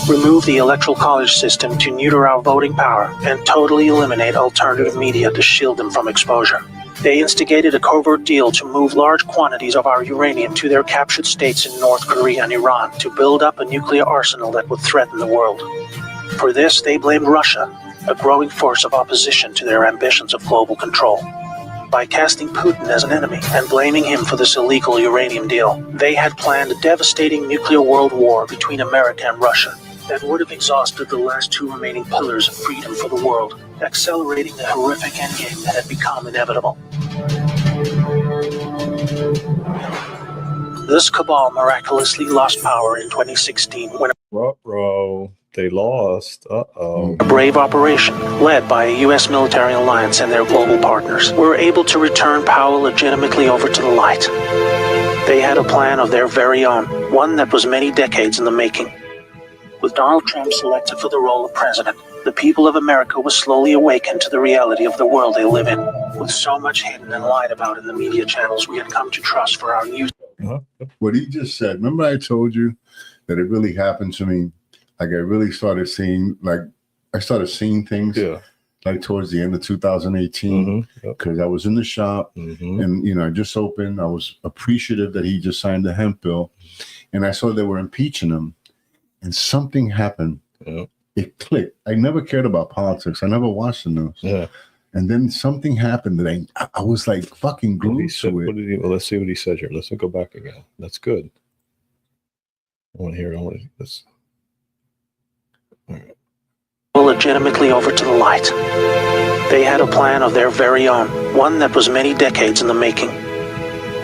remove the Electoral College system to neuter our voting power, and totally eliminate alternative media to shield them from exposure. They instigated a covert deal to move large quantities of our uranium to their captured states in North Korea and Iran to build up a nuclear arsenal that would threaten the world. For this, they blamed Russia, a growing force of opposition to their ambitions of global control. By casting Putin as an enemy and blaming him for this illegal uranium deal, they had planned a devastating nuclear world war between America and Russia that would have exhausted the last two remaining pillars of freedom for the world, accelerating the horrific endgame that had become inevitable. This cabal miraculously lost power in 2016 when they lost. A brave operation, led by a U.S. military alliance and their global partners, were able to return power legitimately over to the light. They had a plan of their very own, one that was many decades in the making. With Donald Trump selected for the role of president, the people of America was slowly awakened to the reality of the world they live in. With so much hidden and lied about in the media channels we had come to trust for our news. What he just said, remember I told you that it really happened to me? Like I really started seeing, things like towards the end of 2018, because I was in the shop and, I just opened. I was appreciative that he just signed the hemp bill, and I saw they were impeaching him. And something happened. Yeah. It clicked. I never cared about politics. I never watched the news. Yeah. And then something happened that I was like fucking glued to it. Let's see what he said here. Let's go back again. That's good. I want to hear this. All right. Legitimately over to the light. They had a plan of their very own, one that was many decades in the making.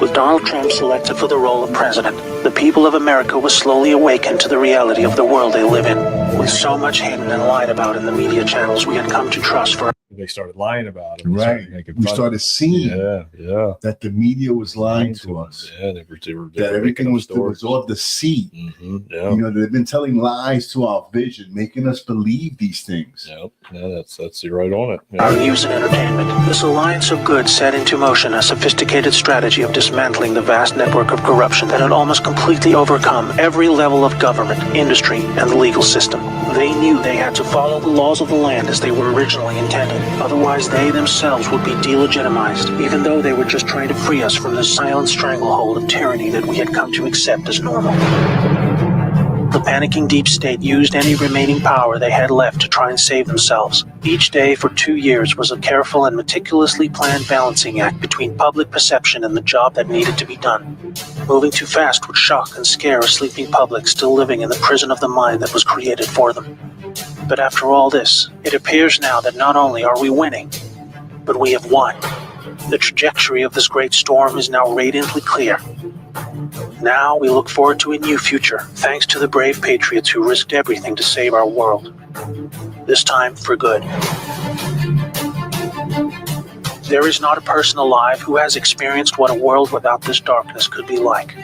With Donald Trump selected for the role of president, the people of America was slowly awakened to the reality of the world they live in. With so much hidden and lied about in the media channels we had come to trust for. They started lying about it. Right. We started seeing that the media was lying to us. Yeah, they were that everything was all deceit. They've been telling lies to our vision, making us believe these things. Yep. Yeah, you're right on it. Yeah. Our news and entertainment. This alliance of good set into motion a sophisticated strategy of dismantling the vast network of corruption that had almost completely overcome every level of government, industry, and the legal system. They knew they had to follow the laws of the land as they were originally intended. Otherwise, they themselves would be delegitimized, even though they were just trying to free us from the silent stranglehold of tyranny that we had come to accept as normal. The panicking deep state used any remaining power they had left to try and save themselves. Each day for 2 years was a careful and meticulously planned balancing act between public perception and the job that needed to be done. Moving too fast would shock and scare a sleeping public still living in the prison of the mind that was created for them. But after all this, it appears now that not only are we winning, but we have won. The trajectory of this great storm is now radiantly clear. Now we look forward to a new future, thanks to the brave patriots who risked everything to save our world. This time for good. There is not a person alive who has experienced what a world without this darkness could be like.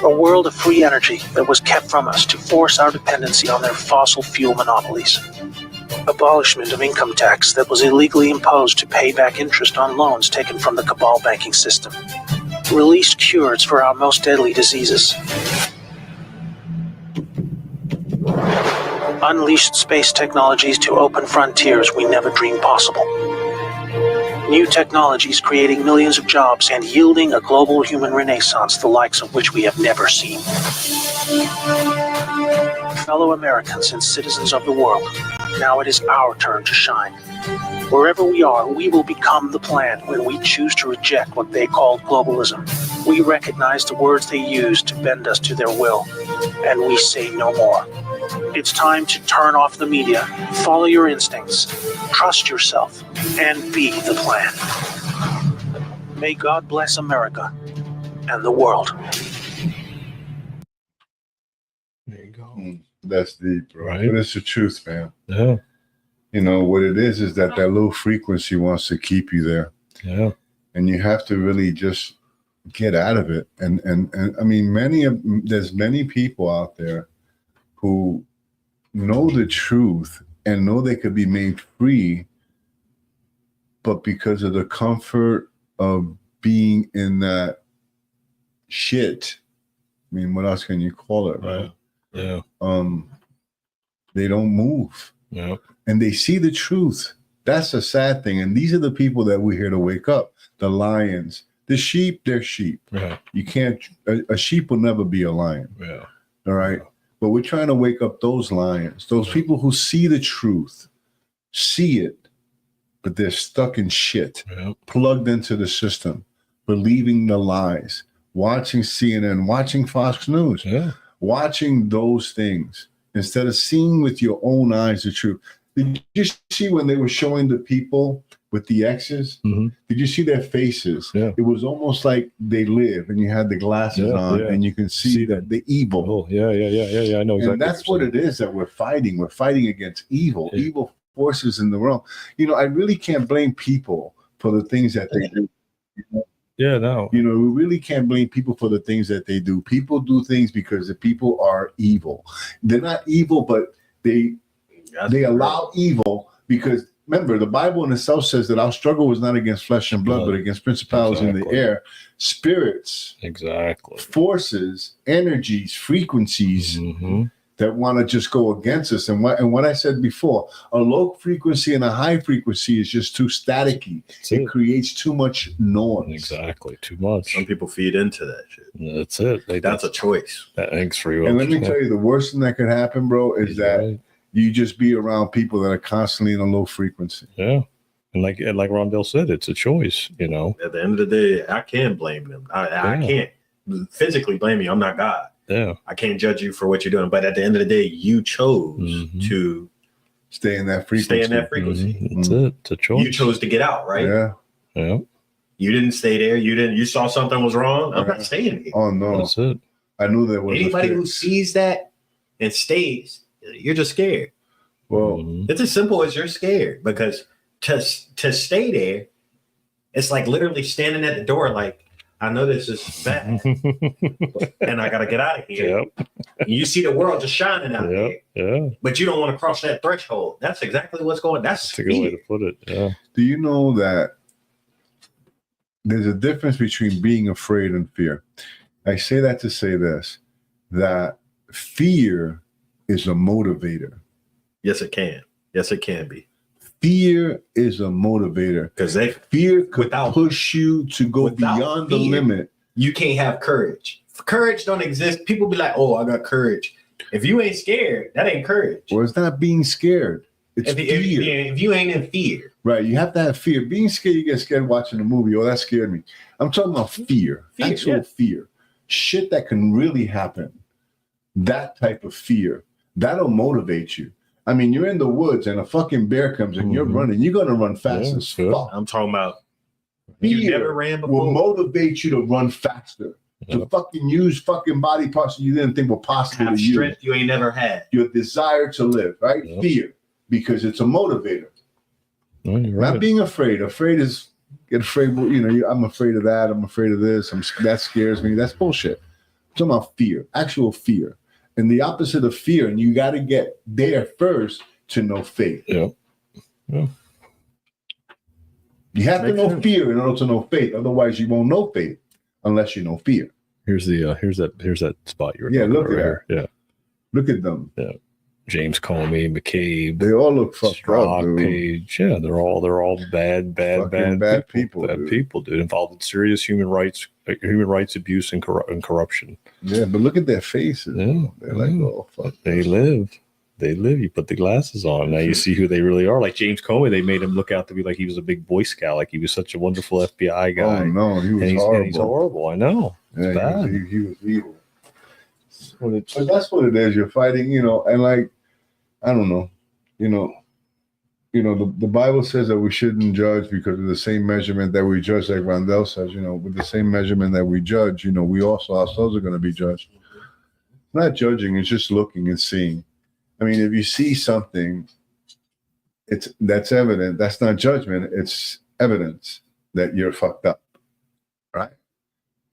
A world of free energy that was kept from us to force our dependency on their fossil fuel monopolies. Abolishment of income tax that was illegally imposed to pay back interest on loans taken from the cabal banking system. Released cures for our most deadly diseases. Unleashed space technologies to open frontiers we never dreamed possible. New technologies creating millions of jobs and yielding a global human renaissance the likes of which we have never seen. Fellow Americans and citizens of the world, now it is our turn to shine. Wherever we are, we will become the plan when we choose to reject what they call globalism. We recognize the words they use to bend us to their will, and we say no more. It's time to turn off the media, follow your instincts, trust yourself, and be the plan. May God bless America and the world. There you go. That's deep, bro. Right. But it's the truth, man. Yeah. You know, what it is that low frequency wants to keep you there. Yeah. And you have to really just get out of it. And I mean, there's many people out there who know the truth and know they could be made free, but because of the comfort of being in that shit, I mean, what else can you call it, right? Yeah. They don't move. Yeah. And they see the truth. That's a sad thing. And these are the people that we're here to wake up. The lions. The sheep, they're sheep. Yeah. You can't, a sheep will never be a lion. Yeah. All right. But we're trying to wake up those lions, those people who see the truth, see it, but they're stuck in shit, plugged into the system, believing the lies, watching CNN, watching Fox News, watching those things instead of seeing with your own eyes the truth. Did you see when they were showing the people with the X's? Mm-hmm. Did you see their faces? Yeah. It was almost like they live, and you had the glasses on, and you can see that the evil. Oh, yeah. I know exactly. And that's what it is that we're fighting. We're fighting against evil, evil forces in the world. You know, I really can't blame people for the things that they do. You know? Yeah, no. You know, we really can't blame people for the things that they do. People do things because the people are evil. They're not evil, but they allow evil because, remember, the Bible in itself says that our struggle was not against flesh and blood, but against principalities in the air, spirits, forces, energies, frequencies that want to just go against us. And what I said before, a low frequency and a high frequency is just too staticky. It creates too much noise. Exactly, too much. Some people feed into that shit. That's it. That's a choice. Thanks for you. And let me tell you, the worst thing that could happen, bro, is that you just be around people that are constantly in a low frequency. Yeah. And like Rondell said, it's a choice, you know. At the end of the day, I can't blame them. I can't physically blame you. I'm not God. Yeah. I can't judge you for what you're doing. But at the end of the day, you chose to stay in that frequency. That's it. It's a choice. You chose to get out, right? Yeah. Yeah. You didn't stay there. You saw something was wrong. I'm not staying here. Oh no. That's it. I knew there was anybody who sees that and stays, you're just scared. Well, it's as simple as you're scared, because to stay there, it's like literally standing at the door like, I know this is bad and I got to get out of here. Yep. You see the world just shining out there, but you don't want to cross that threshold. That's exactly what's going on. That's a good way to put it. Yeah. Do you know that there's a difference between being afraid and fear? I say that to say this, that fear is a motivator. Yes, it can. Yes, it can be. Fear is a motivator because fear could push you to go beyond the limit. You can't have courage. Courage don't exist. People be like, "Oh, I got courage." If you ain't scared, that ain't courage. Well, it's not being scared. It's fear. If you ain't in fear, right? You have to have fear. Being scared, you get scared watching a movie. Oh, that scared me. I'm talking about fear. Actual fear. Shit that can really happen. That type of fear that'll motivate you. I mean, you're in the woods and a fucking bear comes and you're running. You're going to run fast as fuck. I'm talking about you never ran before. Will motivate you to run faster. To fucking use fucking body parts that you didn't think were possible have to use. Strength you ain't never had. Your desire to live, right? Fear, because it's a motivator. Right. Not being afraid. Afraid is get afraid. I'm afraid of that. I'm afraid of this. That scares me. That's bullshit. I'm talking about fear, actual fear, and the opposite of fear. And you got to get there first to know faith. Yeah. You have to know fear in order to know faith. Otherwise, you won't know faith unless you know fear. Here's that spot you were talking about at right here. Yeah. Look at them. Yeah. James Comey, McCabe. They all look fucked up, dude. Page. Yeah, they're all bad people. Bad people, dude. Involved in serious human rights abuse and corruption. Yeah, but look at their faces. Yeah. They're like, oh fuck. They live. You put the glasses on. Now you see who they really are. Like James Comey, they made him look out to be like he was a big Boy Scout, like he was such a wonderful FBI guy. Oh no, he was horrible. And he's horrible. I know. It's bad. He was evil. But that's what it is. You're fighting, and like, I don't know, the Bible says that we shouldn't judge because of the same measurement that we judge, like Rondell says, with the same measurement that we judge, we also ourselves are going to be judged. Not judging, it's just looking and seeing. I mean, if you see something, that's evident. That's not judgment. It's evidence that you're fucked up, right?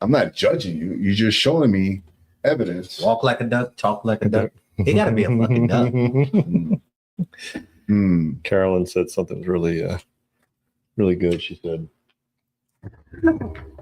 I'm not judging you. You're just showing me evidence. Walk like a duck, talk like a duck. He got to be a fucking duck. Carolyn said something really, really good. She said,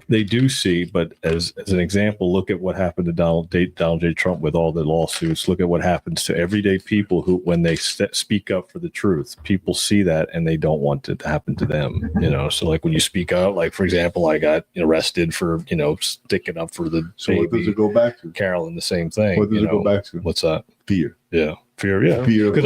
they do see, but as an example, look at what happened to Donald J. Trump with all the lawsuits. Look at what happens to everyday people who, when they speak up for the truth, people see that and they don't want it to happen to them. So like when you speak out, like for example, I got arrested for sticking up for the so baby. What does it go back to? Carolyn, the same thing. What does it go back to? What's that? Fear. Yeah. Fear, yeah. Fear because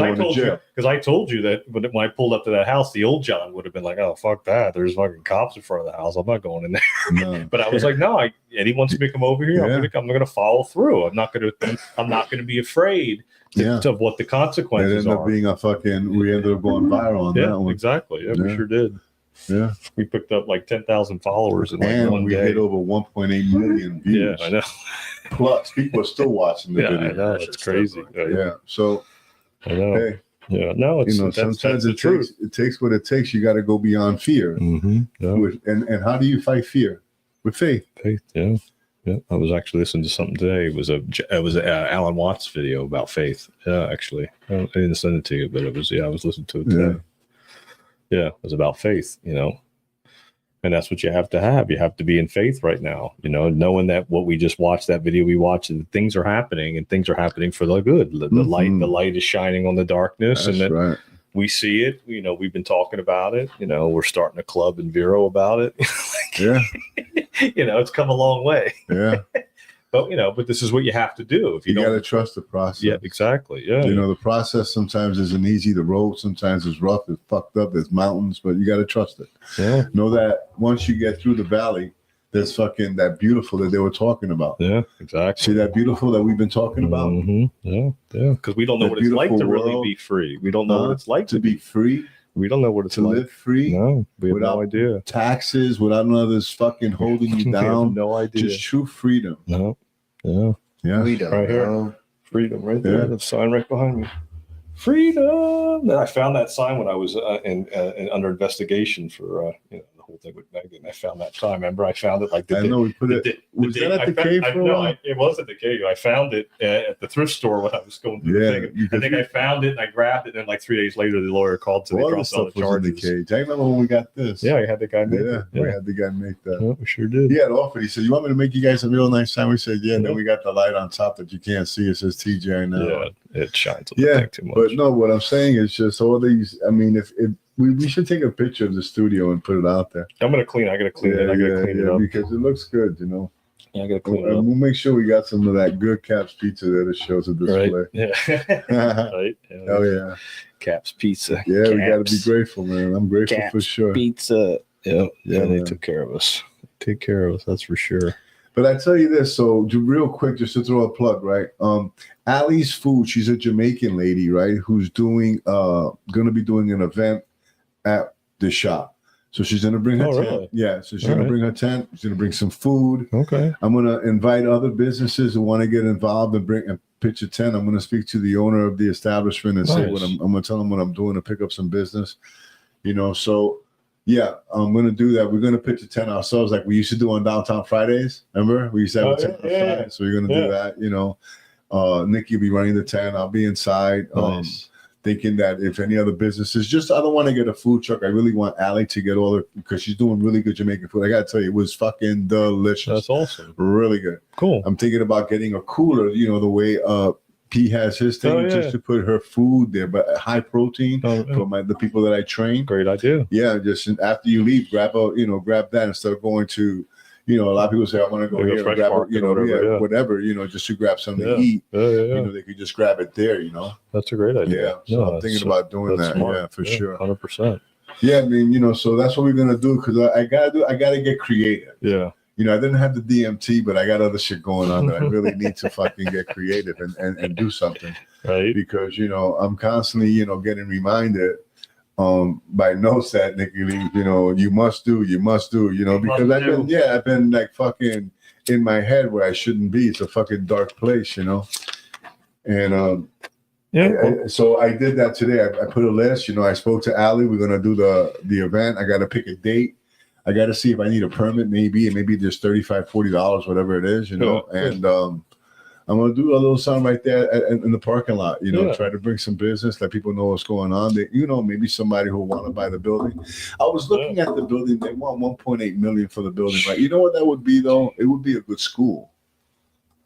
I told you that when I pulled up to that house, the old John would have been like, "Oh, fuck that! There's fucking cops in front of the house. I'm not going in there." No. But I was like, "No, Eddie wants me to come over here. Yeah. I'm going to follow through. I'm not going to be afraid of what the consequences are." We ended up going viral on that one. Exactly. Yeah, we sure did. Yeah, we picked up like 10,000 followers in one day. Hit over 1.8 million views. Yeah, I know. Plus, people are still watching the video. I know, it's crazy. Yeah, so I know. Hey, yeah, no, it's sometimes it takes what it takes. You got to go beyond fear. Mm-hmm. Yeah. And how do you fight fear? With faith. Faith, yeah. Yeah, I was actually listening to something today. It was a Alan Watts video about faith. Yeah, actually, I didn't send it to you, but it was. Yeah, I was listening to it today. Yeah, it was about faith. And that's what you have to have. You have to be in faith right now. Knowing that what we just watched, that video we watched, and things are happening, and things are happening for the good. The light is shining on the darkness, that's and right. We see it. We've been talking about it. We're starting a club in Vero about it. It's come a long way. Yeah. But this is what you have to do. If you got to trust the process. Yeah, exactly. Yeah. The process sometimes isn't easy. The road sometimes is rough. It's fucked up. There's mountains, but you got to trust it. Yeah. Know that once you get through the valley, there's fucking that beautiful that they were talking about. Yeah, exactly. See that beautiful that we've been talking about? Mm-hmm. Yeah, yeah. Because we don't know what it's like to really be free. We don't know what it's like to be free. We don't know what it's like to live free. No, we have no idea. Taxes, without none of this fucking holding you down. No idea. Just true freedom. No. Yeah. Yeah. Freedom. Right here. Freedom right there. The sign right behind me. Freedom. And I found that sign when I was under investigation for the whole thing with Megan. I found that sign. Remember, I found it like I know we put it. Was that at the cave for a while? It was at the cave. I found it at the thrift store when I was going through the thing. I think I found it and I grabbed it, and like 3 days later, the lawyer called to drop all the charges. The cage. I remember when we got this. Yeah, I had the guy make it. Yeah, we had the guy make that. Yeah, we sure did. He had offered. He said, "You want me to make you guys a real nice sign?" We said, "Yeah." And then we got the light on top that you can't see. It says TJ now. Yeah, it shines a little too much. But no, what I'm saying is just all these. I mean, if we should take a picture of the studio and put it out there. I'm gonna clean. I gotta clean it. I gotta clean it up because it looks good. Yeah, I gotta clean it up. We'll make sure we got some of that good Caps pizza that it shows a display. Right. Yeah. Right. Yeah. Oh yeah. Caps pizza. Yeah, Caps. We got to be grateful, man. I'm grateful Caps for sure. Pizza. Yeah. They took care of us. That's for sure. But I tell you this, so real quick, just to throw a plug, right? Allie's Food. She's a Jamaican lady, right? Who's going to be doing an event at the shop. So she's going to bring her tent. Really? Yeah, so she's going to bring her tent. She's going to bring some food. Okay. I'm going to invite other businesses who want to get involved and pitch a tent. I'm going to speak to the owner of the establishment and say what I'm going to tell them what I'm doing to pick up some business. So Yeah, I'm gonna do that. We're gonna pitch a tent ourselves, like we used to do on Downtown Fridays. Remember, we used to have a tent on Fridays. So we're gonna do that. You know, Nikki will be running the tent. I'll be inside. Nice. Thinking that if any other businesses, just I don't want to get a food truck. I really want Allie to get all the because she's doing really good Jamaican food. I gotta tell you, it was fucking delicious. That's awesome. Really good. Cool. I'm thinking about getting a cooler. You know the way P has his thing, just to put her food there, but high protein for the people that I train. Great idea. Yeah, just after you leave, grab that instead of going to. You know, a lot of people say, I want to go here and grab, whatever, just to grab something to eat. You know, they could just grab it there, That's a great idea. Yeah, so I'm thinking about doing that. Smart. Yeah, for sure. 100%. Yeah, I mean, so that's what we're going to do because I got to get creative. Yeah. I didn't have the DMT, but I got other shit going on that I really need to fucking get creative and do something. Right. Because, I'm constantly, getting reminded by notes that Nikki, you must do, because I've been like fucking in my head where I shouldn't be. It's a fucking dark place, and so I did that today. I put a list, I spoke to Allie. We're gonna do the event. I gotta pick a date. I gotta see if I need a permit, maybe just $35, $40, whatever it is, and I'm going to do a little something right there in the parking lot, try to bring some business, let people know what's going on. Maybe somebody who will want to buy the building. I was looking at the building. They want $1.8 million for the building, right? You know what that would be, though? It would be a good school.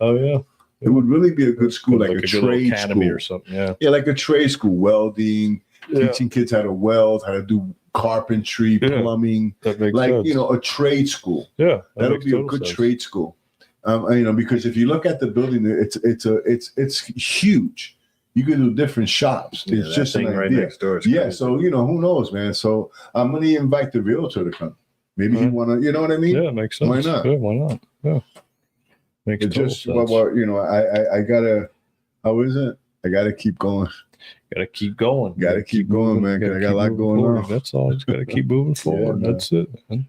Oh, yeah. It would really be a good school, like a trade academy school. Or something, yeah. Yeah, like a trade school, welding, teaching kids how to weld, how to do carpentry, plumbing. That makes sense. A trade school. Yeah. That would be a good trade school. Because if you look at the building, it's huge. You can do different shops. Yeah, it's just an idea. Right next door. Yeah, so who knows, man. So I'm gonna invite the realtor to come. Maybe you wanna, you know what I mean? Yeah, makes sense. Why not? Yeah, why not? Yeah, makes it's just sense. I gotta. How is it? I gotta keep going. Gotta keep going. Gotta keep going, man. Cause I got a lot going on. That's all. Just gotta keep moving forward. That's it, man.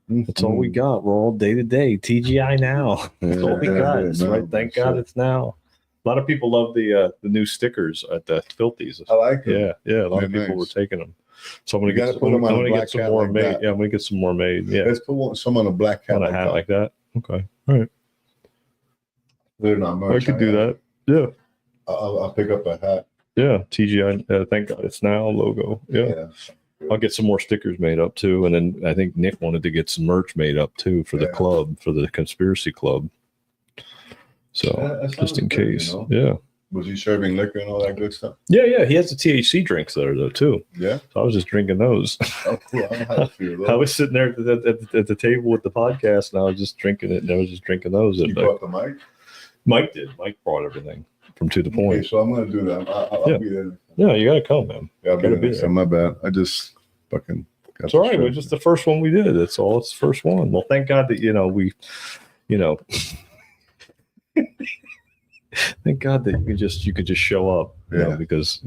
That's all we got. We're all day to day. TGI now. That's all we got. Right. Thank God it's now. A lot of people love the new stickers at the Filthies. I like them. Yeah. A lot of people were taking them. So I'm gonna get some more made. Yeah, I'm gonna get some more made. Yeah. Let's put some on a black hat. On a hat like that. Okay. All right. They're not much. I could do that. Yeah. I'll pick up a hat. Yeah. TGI. Thank God it's now logo. Yeah. I'll get some more stickers made up too, and then I think Nick wanted to get some merch made up too for the club, for the conspiracy club. So just in case, yeah. Was he serving liquor and all that good stuff? Yeah. He has the THC drinks there though too. Yeah. So I was just drinking those. Oh, cool. I don't know how to feel those. I was sitting there at the table with the podcast, and I was just drinking it, and I was just drinking those. You brought the mic? Mike did. Mike brought everything from To The Point. Okay, so I'm gonna do that. I'll be there. Yeah, you gotta come, man. Yeah, I'll be there. So my bad. I just fucking. It's all right. It was just the first one we did. That's all. It's the first one. Well, thank God that we, thank God that you could just show up. Because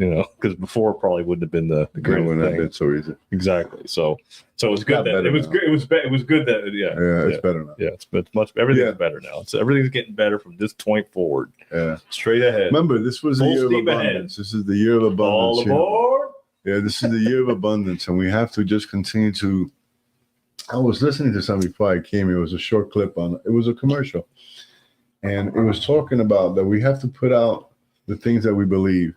before it probably wouldn't have been the great thing. That been so easy. Exactly. So it was good that it was good. It was good that it's better now. Yeah, it's much. Everything's be's better now. So everything's getting better from this point forward. Yeah, straight ahead. Remember, this was the year of abundance. Ahead. This is the year of abundance. All aboard. Yeah, this is the year of abundance, and we have to just continue to. I was listening to something before I came. It was a short clip it was a commercial, and it was talking about that we have to put out the things that we believe.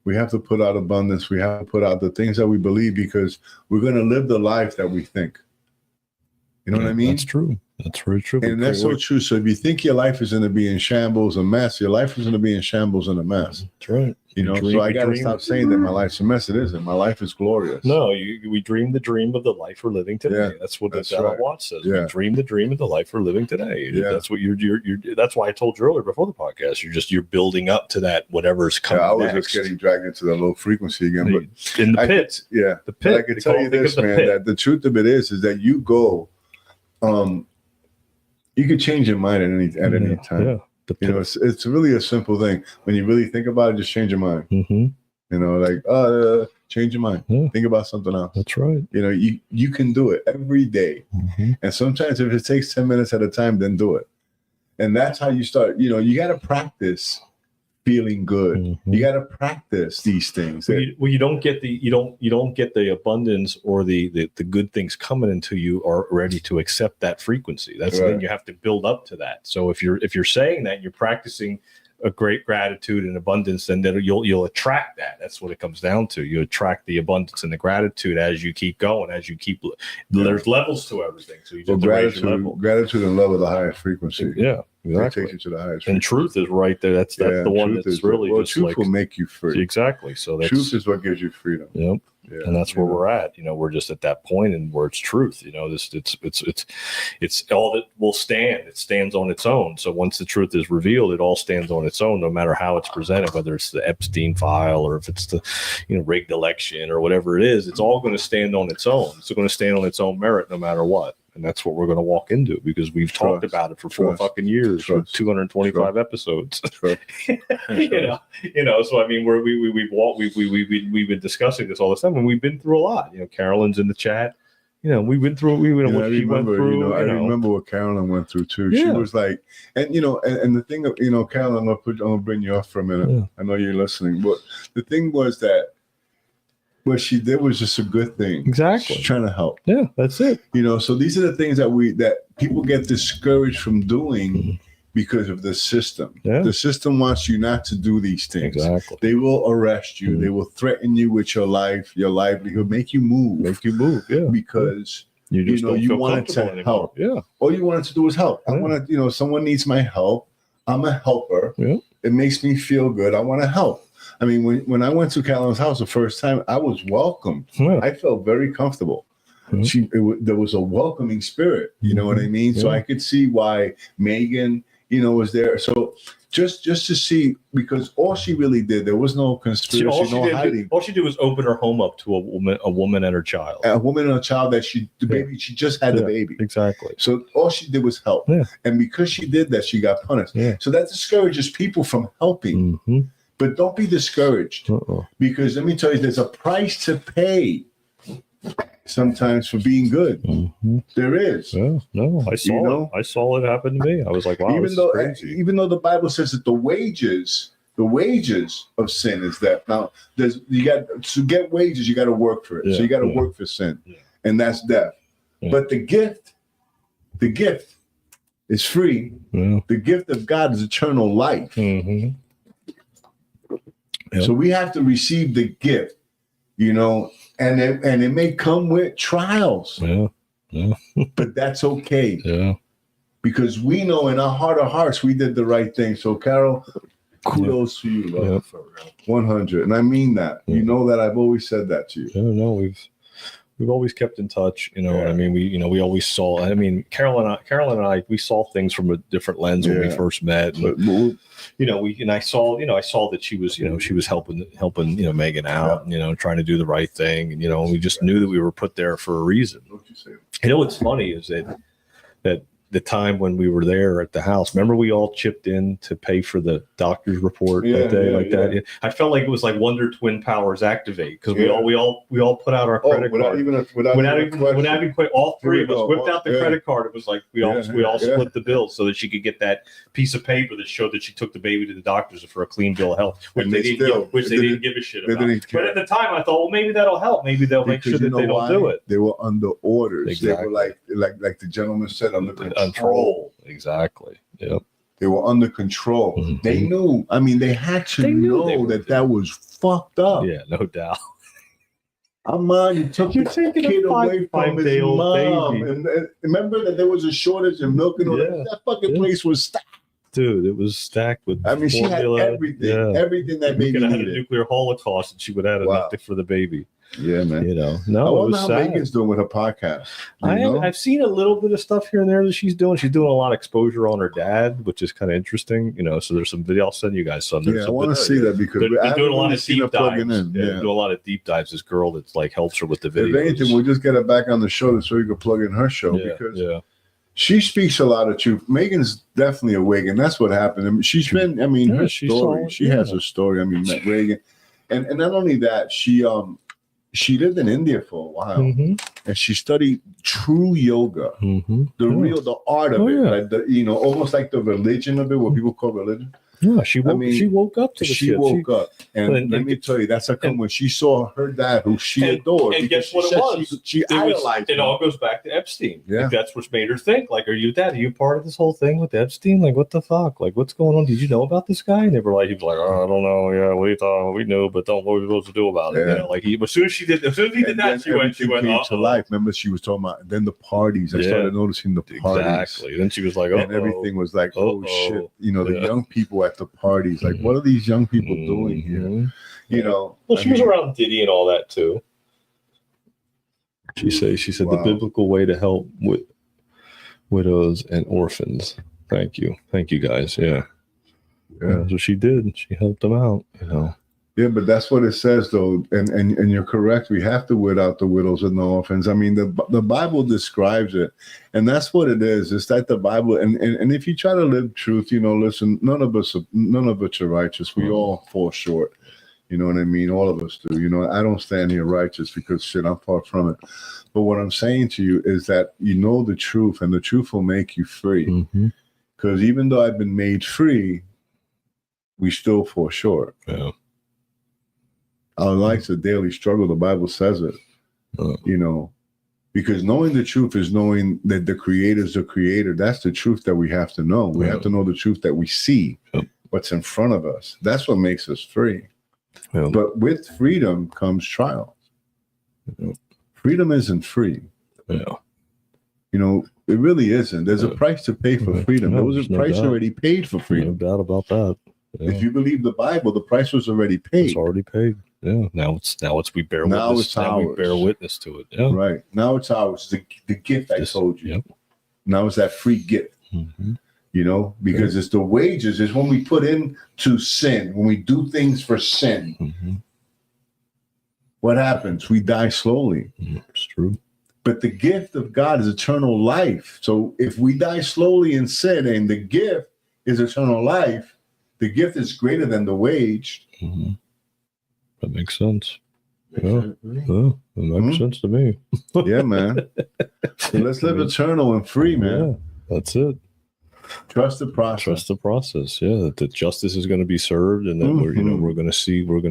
We have to put out abundance. We have to put out the things that we believe because we're going to live the life that we think. You know what I mean? That's true. That's very true. And that's so true. So if you think your life is going to be in shambles, a mess, your life is going to be in shambles and a mess. That's right. So I got to stop saying that my life's a mess. It isn't. My life is glorious. No, we dream the dream of the life we're living today. Yeah, that's what Dalai Watts says. Yeah. We dream the dream of the life we're living today. Yeah. That's what you're. That's why I told you earlier before the podcast. You're building up to that whatever's coming. I was just getting dragged into the low frequency again. But in the pit. The pit. But I can tell you this, man, that the truth of it is that you go. You could change your mind at any time. Yeah. It's really a simple thing. When you really think about it, just change your mind. Mm-hmm. Change your mind. Yeah. Think about something else. That's right. You can do it every day. Mm-hmm. And sometimes if it takes 10 minutes at a time, then do it. And that's how you start. You got to practice feeling good. You got to practice these things. You don't get the abundance or the good things coming into you are ready to accept that frequency. That's the thing. You have to build up to that. So if you're saying that, you're practicing a great gratitude and abundance, then you'll attract that. That's what it comes down to. You attract the abundance and the gratitude as you keep going, there's levels to everything. So you just gratitude and love are the highest frequency. Yeah. Exactly. Take you to the highest and truth is right there. That's the one that's really just truth will make you free. Exactly. So truth is what gives you freedom. Yep. Yeah, and that's where we're at. We're just at that point, and where it's truth. It's all that will stand. It stands on its own. So once the truth is revealed, it all stands on its own, no matter how it's presented. Whether it's the Epstein file or if it's the rigged election or whatever it is, it's all going to stand on its own. It's going to stand on its own merit, no matter what. And that's what we're going to walk into, because we've talked about it for 4 fucking years, for 225 episodes. So I mean, we've been discussing this all the time, and we've been through a lot. Carolyn's in the chat. We've been through. What she went through. I remember what Carolyn went through too. Yeah. She was like, and the thing of Carolyn, I'm gonna bring you off for a minute. Yeah. I know you're listening, but the thing was that what she did was just a good thing. Exactly. She's trying to help. Yeah, that's it. So these are the things that people get discouraged from doing because of the system. Yeah. The system wants you not to do these things. Exactly. They will arrest you. They will threaten you with your life, your livelihood, make you move. Yeah. Because you just don't feel wanted to anymore. help. Yeah. All you wanted to do was help. I want to, someone needs my help. I'm a helper. Yeah. It makes me feel good. I want to help. I mean, when I went to Carolyn's house the first time, I was welcomed. Yeah. I felt very comfortable. There was a welcoming spirit. You know what I mean? Yeah. So I could see why Megan, was there. So just to see, because all she really did, there was no conspiracy, hiding. All she did was open her home up to a woman and her child. A woman and a child that she just had the baby. Exactly. So all she did was help. Yeah. And because she did that, she got punished. Yeah. So that discourages people from helping. Mm-hmm. But don't be discouraged, because let me tell you, there's a price to pay sometimes for being good. Mm-hmm. There is. Yeah, no, I saw it. I saw it happen to me. I was like, wow, this is crazy. Even though the Bible says that the wages of sin is death. Now, you got to get wages, you got to work for it. Yeah, so you got to work for sin, and that's death. Yeah. But the gift is free. Yeah. The gift of God is eternal life. Mm-hmm. Yep. So we have to receive the gift, and it may come with trials. Yeah. But that's okay. Yeah. Because we know in our heart of hearts we did the right thing. So Carol, kudos to you, love. Yep. 100. And I mean that. Yeah. You know that I've always said that to you. Yeah, no, we've always kept in touch, what I mean? We always saw, Carolyn and I, we saw things from a different lens when we first met. And, I saw that she was helping Megan out, trying to do the right thing. And, we just knew that we were put there for a reason. What's funny is that the time when we were there at the house, remember we all chipped in to pay for the doctor's report that day, that. I felt like it was like Wonder Twin powers activate, because we all put out our credit card without even all three of us whipped out the credit card. It was like we all split the bill so that she could get that piece of paper that showed that she took the baby to the doctors for a clean bill of health, which they didn't give a shit about. But at the time, I thought, well, maybe that'll help. Maybe they'll make sure that they don't do it. They were under orders. Exactly. They were like the gentleman said, under control. Exactly. Yep. They were under control. Mm-hmm. They knew. They had to know that was fucked up. Yeah, no doubt. You took the kid away from his mom. And remember that there was a shortage of milk and all that. That fucking place was stacked. Dude, it was stacked with formula. She had everything. Everything that baby needed. We could have had a nuclear holocaust and she would have had enough for the baby. Yeah, man. No, I wonder how Megan's doing with her podcast. I've seen a little bit of stuff here and there that she's doing. She's doing a lot of exposure on her dad, which is kind of interesting. So there's some video. I'll send you guys some. I want to see that, because they're doing a lot of deep dives. Doing a lot of deep dives. This girl that's like helps her with the videos. If anything, we'll just get her back on the show so you can plug in her show, because she speaks a lot of truth. Megan's definitely awake, and that's what happened. She's been. Her story. She has a story. Reagan, and not only that, she lived in India for a while, and she studied true yoga, the art of it, like almost like the religion of it, what people call religion. Yeah, she woke up to the she shit. woke up, and let me tell you, that's how come when she saw her dad, who she adored, and guess what it was? She idolized him. It all goes back to Epstein. Yeah, like, that's what made her think. Like, are you part of this whole thing with Epstein? Like, what the fuck? Like, what's going on? Did you know about this guy? And they were like, he was like, oh, I don't know. Yeah, we knew, but don't know what we're supposed to do about it. You know, like as soon as he did that, she went to life. Remember, she was talking about then the parties. I started noticing the parties. Exactly. Then she was like, and everything was like, oh shit. You know, the young people at the parties. Like, what are these young people doing here? You know. Well, she was around Diddy and all that too. She said the biblical way to help with widows and orphans. Thank you guys. Yeah. That's what she did. She helped them out. You know. Yeah, but that's what it says, though, and you're correct. We have to weed out the widows and the orphans. I mean, the Bible describes it, and that's what it is. It's like the Bible, and if you try to live truth, you know, listen, none of us are righteous. We all fall short. You know what I mean? All of us do. You know, I don't stand here righteous because shit, I'm far from it. But what I'm saying to you is that you know the truth, and the truth will make you free. Because even though I've been made free, we still fall short. Yeah. Our life's a daily struggle. The Bible says it, you know, because knowing the truth is knowing that the Creator is the Creator. That's the truth that we have to know. We have to know the truth that we see, what's in front of us. That's what makes us free. But with freedom comes trials. Freedom isn't free. You know, it really isn't. There's a price to pay for freedom. There was a price already paid for freedom. No doubt about that. If you believe the Bible, the price was already paid. It's already paid. Yeah. Now we bear witness. Now we bear witness to it. Yeah. Right. Now it's ours. The gift I told you. Yep. Now it's that free gift. You know, because it's the wages. Is when we put into sin, when we do things for sin. What happens? We die slowly. It's true. But the gift of God is eternal life. So if we die slowly in sin and the gift is eternal life, the gift is greater than the wage. That makes sense. That makes sense to me. Yeah, man. So let's live eternal and free, man. Yeah, that's it. Trust the process. Trust the process. Yeah, that justice is going to be served, and that we're going to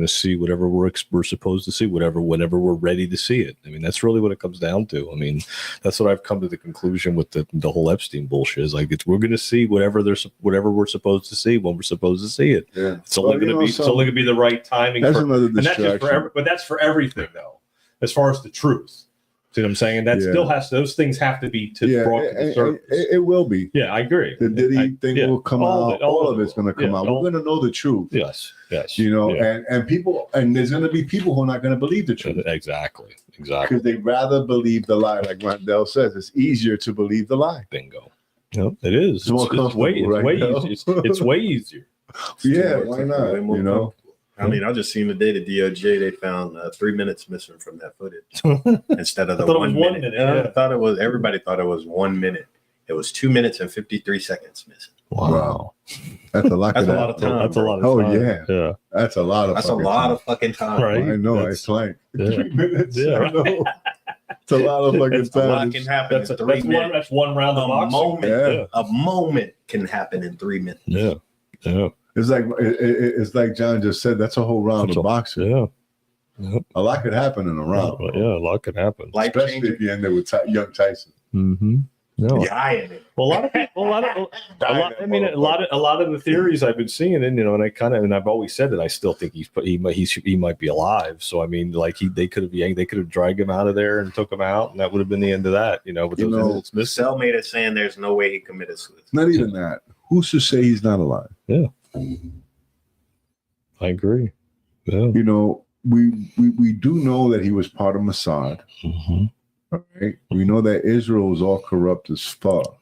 see whatever we're supposed to see, whenever we're ready to see it. I mean, that's really what it comes down to. I mean, that's what I've come to the conclusion with the whole Epstein bullshit. Is like we're going to see whatever we're supposed to see when we're supposed to see it. Yeah, it's only going to be the right timing. That's another distraction. And that's just but that's for everything, though. As far as the truth. See what I'm saying? That still those things have to be brought to the surface. It will be. Yeah, I agree. The Diddy thing will come out. All of it's going to come out. We're going to know the truth. Yes. You know, and people, and there's going to be people who are not going to believe the truth. Exactly. Because they'd rather believe the lie. Like Randall says, it's easier to believe the lie. Bingo. Yep, it is. It's way easier. It's way easier. Yeah, why not? You know. I mean, I just seen the day the DOJ, they found 3 minutes missing from that footage instead of the 1 minute. Yeah. Everybody thought it was 1 minute. It was 2 minutes and 53 seconds missing. Wow. That's a lot. That's a lot of time. That's a lot of time. Oh yeah. That's a lot of. That's a lot of fucking time. Right. I know. I plank 3 minutes. Yeah. I know. It's a lot of fucking time. A lot can happen in 3 minutes. That's one round of boxing. A moment can happen in 3 minutes. Yeah. It's like John just said. That's a whole round of boxing. Yeah. A lot could happen in a round. Yeah, a lot could happen. Especially if you end up with young Tyson. No. Yeah, I am it. Well, a lot of people, a lot of the theories I've been seeing, and I've always said that I still think he might be alive. So I mean, like they could have dragged him out of there and took him out, and that would have been the end of that. You know, with those cellmate is saying there's no way he committed suicide. Not even that. Who's to say he's not alive? Yeah, I agree. Yeah. You know, we do know that he was part of Mossad. Right? We know that Israel was all corrupt as fuck.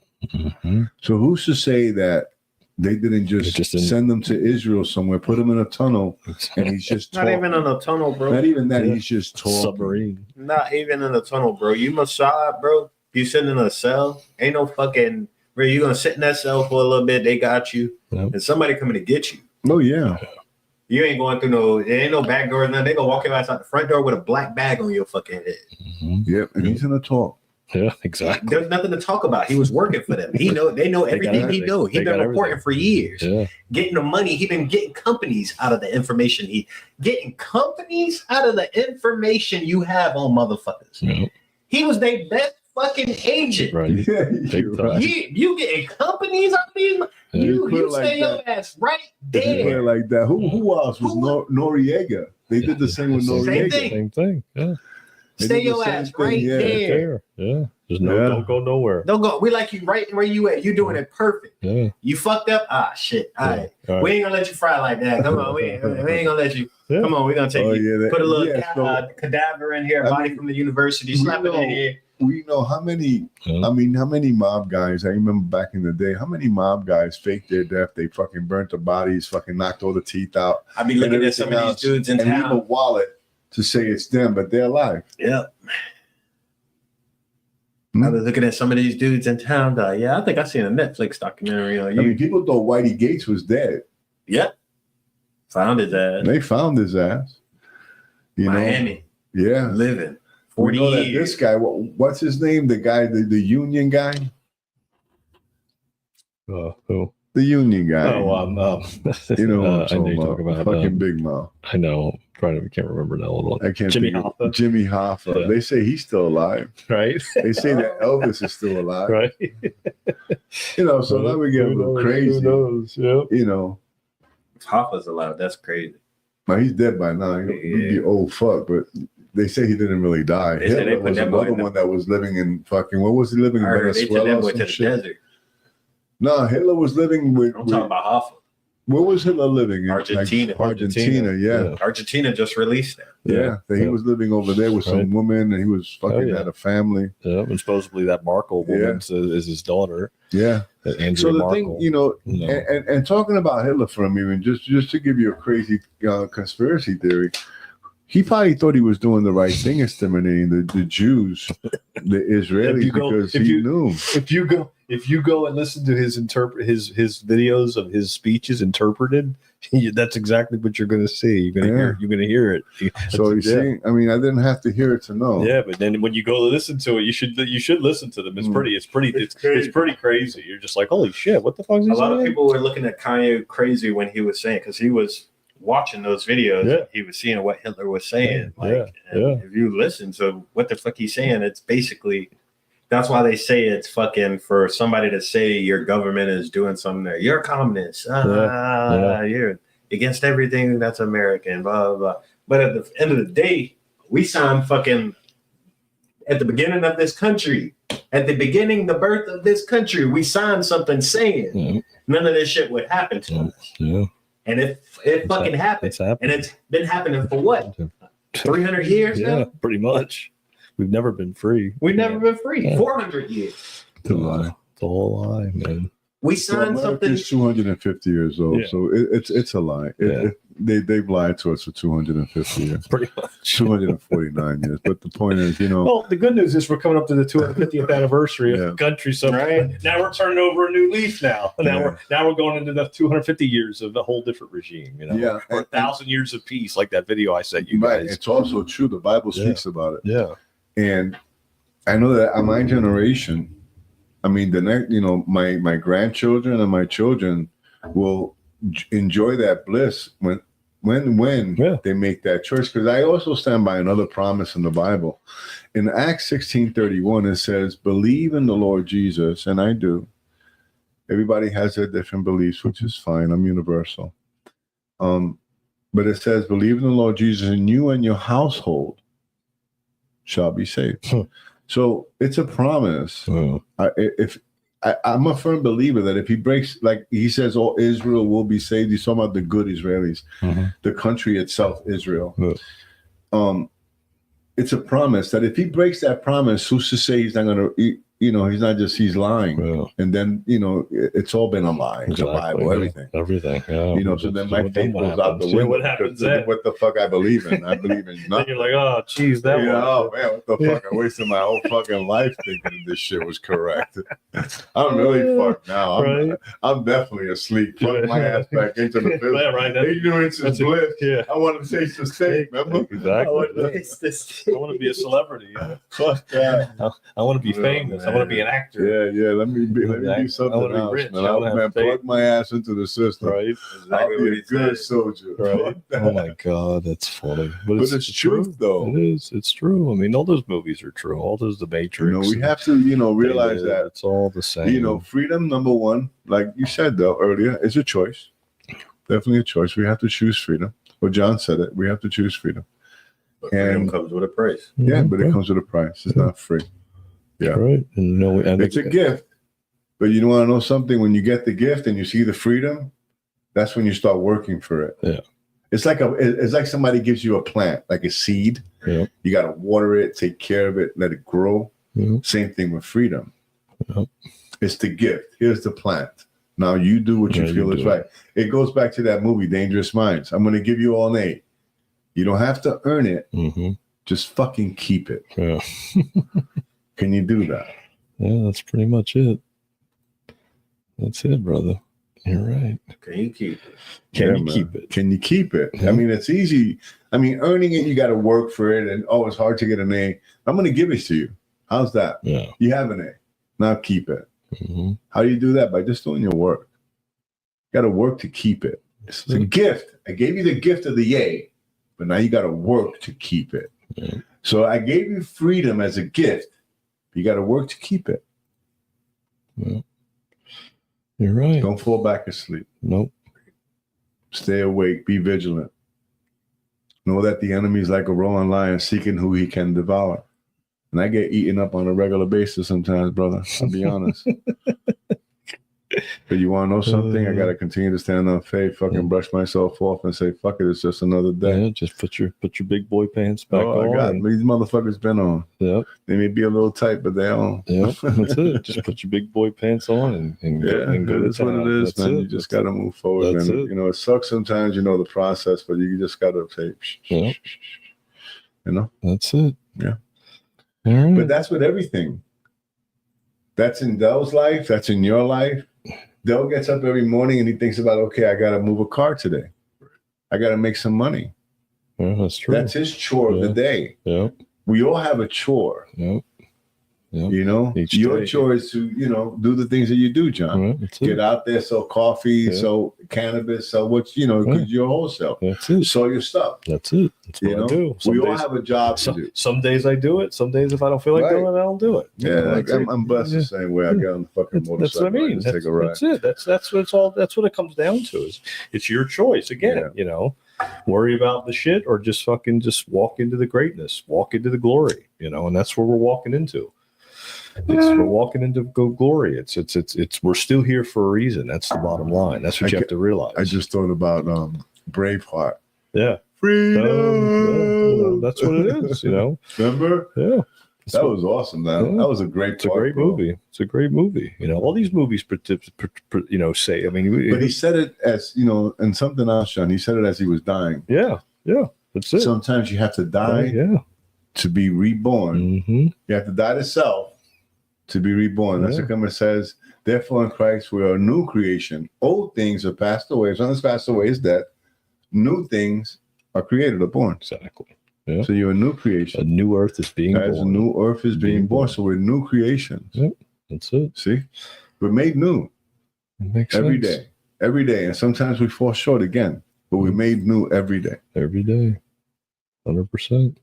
So who's to say that they didn't just send them to Israel somewhere, put him in a tunnel, and he's just not even in a tunnel, bro. Not even that. He's just talking. Submarine. Not even in a tunnel, bro. You Mossad, bro. You sitting in a cell. Ain't no fucking. Bro, you gonna sit in that cell for a little bit. They got you, and somebody coming to get you. Oh yeah. You ain't going through there ain't no back door. Nothing. They gonna walk you outside the front door with a black bag on your fucking head. Yep, and he's gonna talk. Yeah, exactly. There's nothing to talk about. He was working for them. They know everything he do. He's been reporting for years. Yeah. Getting the money. He been getting companies out of the information. Getting companies out of the information you have on motherfuckers. Yeah. He was their best fucking agent. Right. You getting companies out of these? Yeah. You stay your ass right there. Like that. Who else was Noriega? They did the same with Noriega. Same thing. Yeah. Stay your ass right there. Yeah. Just don't go nowhere. Don't go. We like you right where you at. You doing it perfect. Yeah. You fucked up. Ah, shit. All right. We ain't gonna let you fry like that. Come on. We ain't gonna let you. Yeah. Come on. We're gonna take you. Put a little so, cadaver in here. Body from the university. Slap it in here. We know how many. I mean, how many mob guys? I remember back in the day. How many mob guys faked their death? They fucking burnt the bodies. Fucking knocked all the teeth out. I be looking at some of these dudes in town. And leave a wallet to say it's them, but they're alive. Yep. I was looking at some of these dudes in town. Yeah, I think I seen a Netflix documentary on you. I mean, people thought Whitey Gates was dead. Yep. Found his ass. They found his ass. Miami. Yeah. Living. 40 years. This guy, what's his name? The guy, the union guy? Who? The union guy. Oh, you know what I I'm know you're talking talking about. Fucking Big Mouth. I know. I can't remember that little one. I can't Jimmy think Hoffa. Jimmy Hoffa. Yeah. They say he's still alive. Right. They say that Elvis is still alive. Right. So now we get a little crazy. Who knows? Yeah. Hoffa's alive. That's crazy. Well, he's dead by now. He'd be old fuck, but they say he didn't really die. Hitler was another one that was living in fucking, what was he living in Venezuela or some shit? Desert. No, Hitler was living with. I'm talking about Hoffa. Where was Hitler living? In Argentina. Argentina, yeah. Argentina just released that. Yeah. He was living over there with some woman, and he was fucking had a family. Yeah, and supposedly that Markle woman is his daughter. Yeah. Andrea so the Markle. thing, and talking about Hitler for a minute, just to give you a crazy conspiracy theory, he probably thought he was doing the right thing, exterminating the Jews, the Israelis, because he knew. If you go and listen to his videos of his speeches interpreted, that's exactly what you're going to see. You're going to hear it. So you see, I mean, I didn't have to hear it to know. Yeah, but then when you go to listen to it, you should listen to them. It's pretty crazy. You're just like, holy shit, what the fuck is he saying? A lot of people were looking at Kanye crazy when he was saying, because he was watching those videos. Yeah. He was seeing what Hitler was saying. If you listen to what the fuck he's saying, it's basically. That's why they say it's fucking for somebody to say your government is doing something there. You're a communist. You're against everything that's American, blah, blah, blah. But at the end of the day, we signed fucking at the beginning of this country, the birth of this country, we signed something saying none of this shit would happen to us. Yeah. And if it fucking happened, and it's been happening for what? 300 years now? Pretty much. We've never been free. We've never been free. 400 years. It's a lie. It's a whole lie, man. We signed something. It's 250 years old, so it's a lie. They've lied to us for 250 years. Pretty much. 249 years. But the point is, Well, the good news is we're coming up to the 250th anniversary of the country. So now we're turning over a new leaf now. Now we're going into the 250 years of a whole different regime. Or 1,000 years of peace, like that video I sent you guys. It's also true. The Bible speaks about it. Yeah. And I know that my generation, I mean, the next, my grandchildren and my children will enjoy that bliss when they make that choice. Because I also stand by another promise in the Bible. In Acts 16:31, it says, "Believe in the Lord Jesus," and I do. Everybody has their different beliefs, which is fine. I'm universal. But it says, "Believe in the Lord Jesus, and you and your household shall be saved." So it's a promise. I'm a firm believer that if he breaks, like he says, all Israel will be saved. He's talking about the good Israelis, the country itself, Israel. It's a promise that if he breaks that promise, who's to say he's not going to he's lying. Yeah. And then, it's all been a lie. Exactly. The Bible, everything. Everything. Yeah. So then my faith goes out the window. What happens then? What the fuck I believe in? I believe in nothing. Then you're like, oh, geez, that one. Oh, man, what the fuck? I wasted my whole fucking life thinking this shit was correct. I'm really fucked now. I'm definitely asleep. Fuck my ass back into the business. Yeah, right. Ignorance is bliss. Yeah. I want to taste the steak, remember? Exactly. I want to be a celebrity. Yeah. Fuck that. I want to be famous. I want to be an actor. Yeah. Let me be something else, rich. man. I'll plug my ass into the system. Right. I'll be a good soldier. Right. Oh my God, that's funny. But it's truth, though. It is. It's true. I mean, all those movies are true. All those, The Matrix. We have to, realize that it's all the same. Freedom, number one, like you said though earlier, is a choice. Definitely a choice. We have to choose freedom. Well, John said it. We have to choose freedom. But freedom comes with a price. Yeah, but it comes with a price. It's not free. Yeah, right. And it's a gift. But you want to know something? When you get the gift and you see the freedom, that's when you start working for it. Yeah. It's like somebody gives you a plant, like a seed. Yeah. You got to water it, take care of it, let it grow. Mm-hmm. Same thing with freedom. Yep. It's the gift. Here's the plant. Now you do what you feel is right. It goes back to that movie, Dangerous Minds. I'm going to give you all an A. You don't have to earn it. Mm-hmm. Just fucking keep it. Yeah. Can you do that? Yeah, that's pretty much it. That's it, brother. You're right. Can you keep it? Can you keep it? Can you keep it? Yeah. I mean, it's easy. I mean, earning it, you got to work for it. And, it's hard to get an A. I'm going to give it to you. How's that? Yeah. You have an A. Now keep it. Mm-hmm. How do you do that? By just doing your work. You got to work to keep it. It's a gift. I gave you the gift of the yay, but now you got to work to keep it. Yeah. So I gave you freedom as a gift. You got to work to keep it. Yeah. You're right. Don't fall back asleep. Nope. Stay awake. Be vigilant. Know that the enemy is like a roaring lion seeking who he can devour. And I get eaten up on a regular basis sometimes, brother. I'll be honest. But you want to know something? I got to continue to stand on faith, fucking brush myself off and say, fuck it, it's just another day. Yeah, just put your big boy pants back on. These motherfuckers been on. Yep. They may be a little tight, but they're on. Yep, that's it. Just put your big boy pants on and go. That's what it is, man. You just got to move forward. That's and, it sucks sometimes, the process, but you just got to say, That's it. Yeah. All right. But that's with everything. That's in Dell's life. That's in your life. Dell gets up every morning and he thinks about, okay, I got to move a car today. I got to make some money. Yeah, that's true. That's his chore of the day. Yeah. We all have a chore. Yep. Yep. Your chore is to, do the things that you do, John. Right, get out there, sell coffee, sell cannabis, sell because you're wholesale. That's it. Sell your stuff. That's it. That's what I do. We all have a job to do. Some days I do it. Some days if I don't feel like doing it, I don't do it. Yeah, I'm blessed the same way. I get on the fucking motorcycle. That's what I mean. Take a ride. That's it. That's what it's all. That's what it comes down to. It's your choice again. Worry about the shit or just walk into the greatness, walk into the glory. And that's where we're walking into. We're walking into glory. It's we're still here for a reason. That's the bottom line. That's what you have to realize. I just thought about Braveheart. Yeah. Freedom. That's what it is, Remember? Yeah. That was awesome, man. That was a great It's a great movie. It's a great movie. All these movies, say, I mean. But he said it as, and something else, Sean. He said it as he was dying. Yeah. Yeah. That's it. Sometimes you have to die to be reborn. Mm-hmm. You have to die to self to be reborn. That's what it says. Therefore, in Christ, we are a new creation. Old things are passed away. As long as passed away is dead. New things are created or born. Exactly. Yeah. So you're a new creation. A new earth is being born. A new earth is being born. So we're new creations. Yep. That's it. See? We're made new. It makes every sense. day. Every day. And sometimes we fall short again. But we're made new every day. Every day. 100%.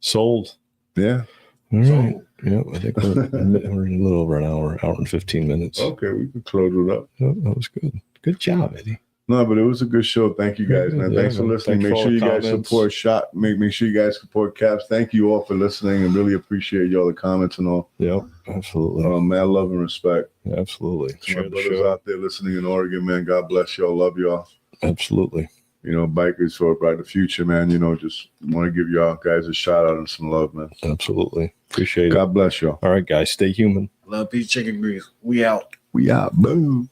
Sold. Yeah. All right. Yeah, I think we're in a little over an hour and 15 minutes. Okay, we can close it up. Yeah, that was good. Good job, Eddie. No, but it was a good show. Thank you guys, man. Thanks for listening. Make sure you guys support Shot. Make sure you guys support Caps. Thank you all for listening and really appreciate y'all the comments and all. Yep, absolutely. Man, love and respect. Yeah, absolutely. My brothers out there listening in Oregon, man. God bless y'all. Love y'all. Absolutely. You know, bikers for a brighter future, man. You know, just want to give y'all guys a shout out and some love, man. Absolutely. Appreciate it. God bless y'all. All right, guys. Stay human. Love, peace, chicken grease. We out. We out. Boom.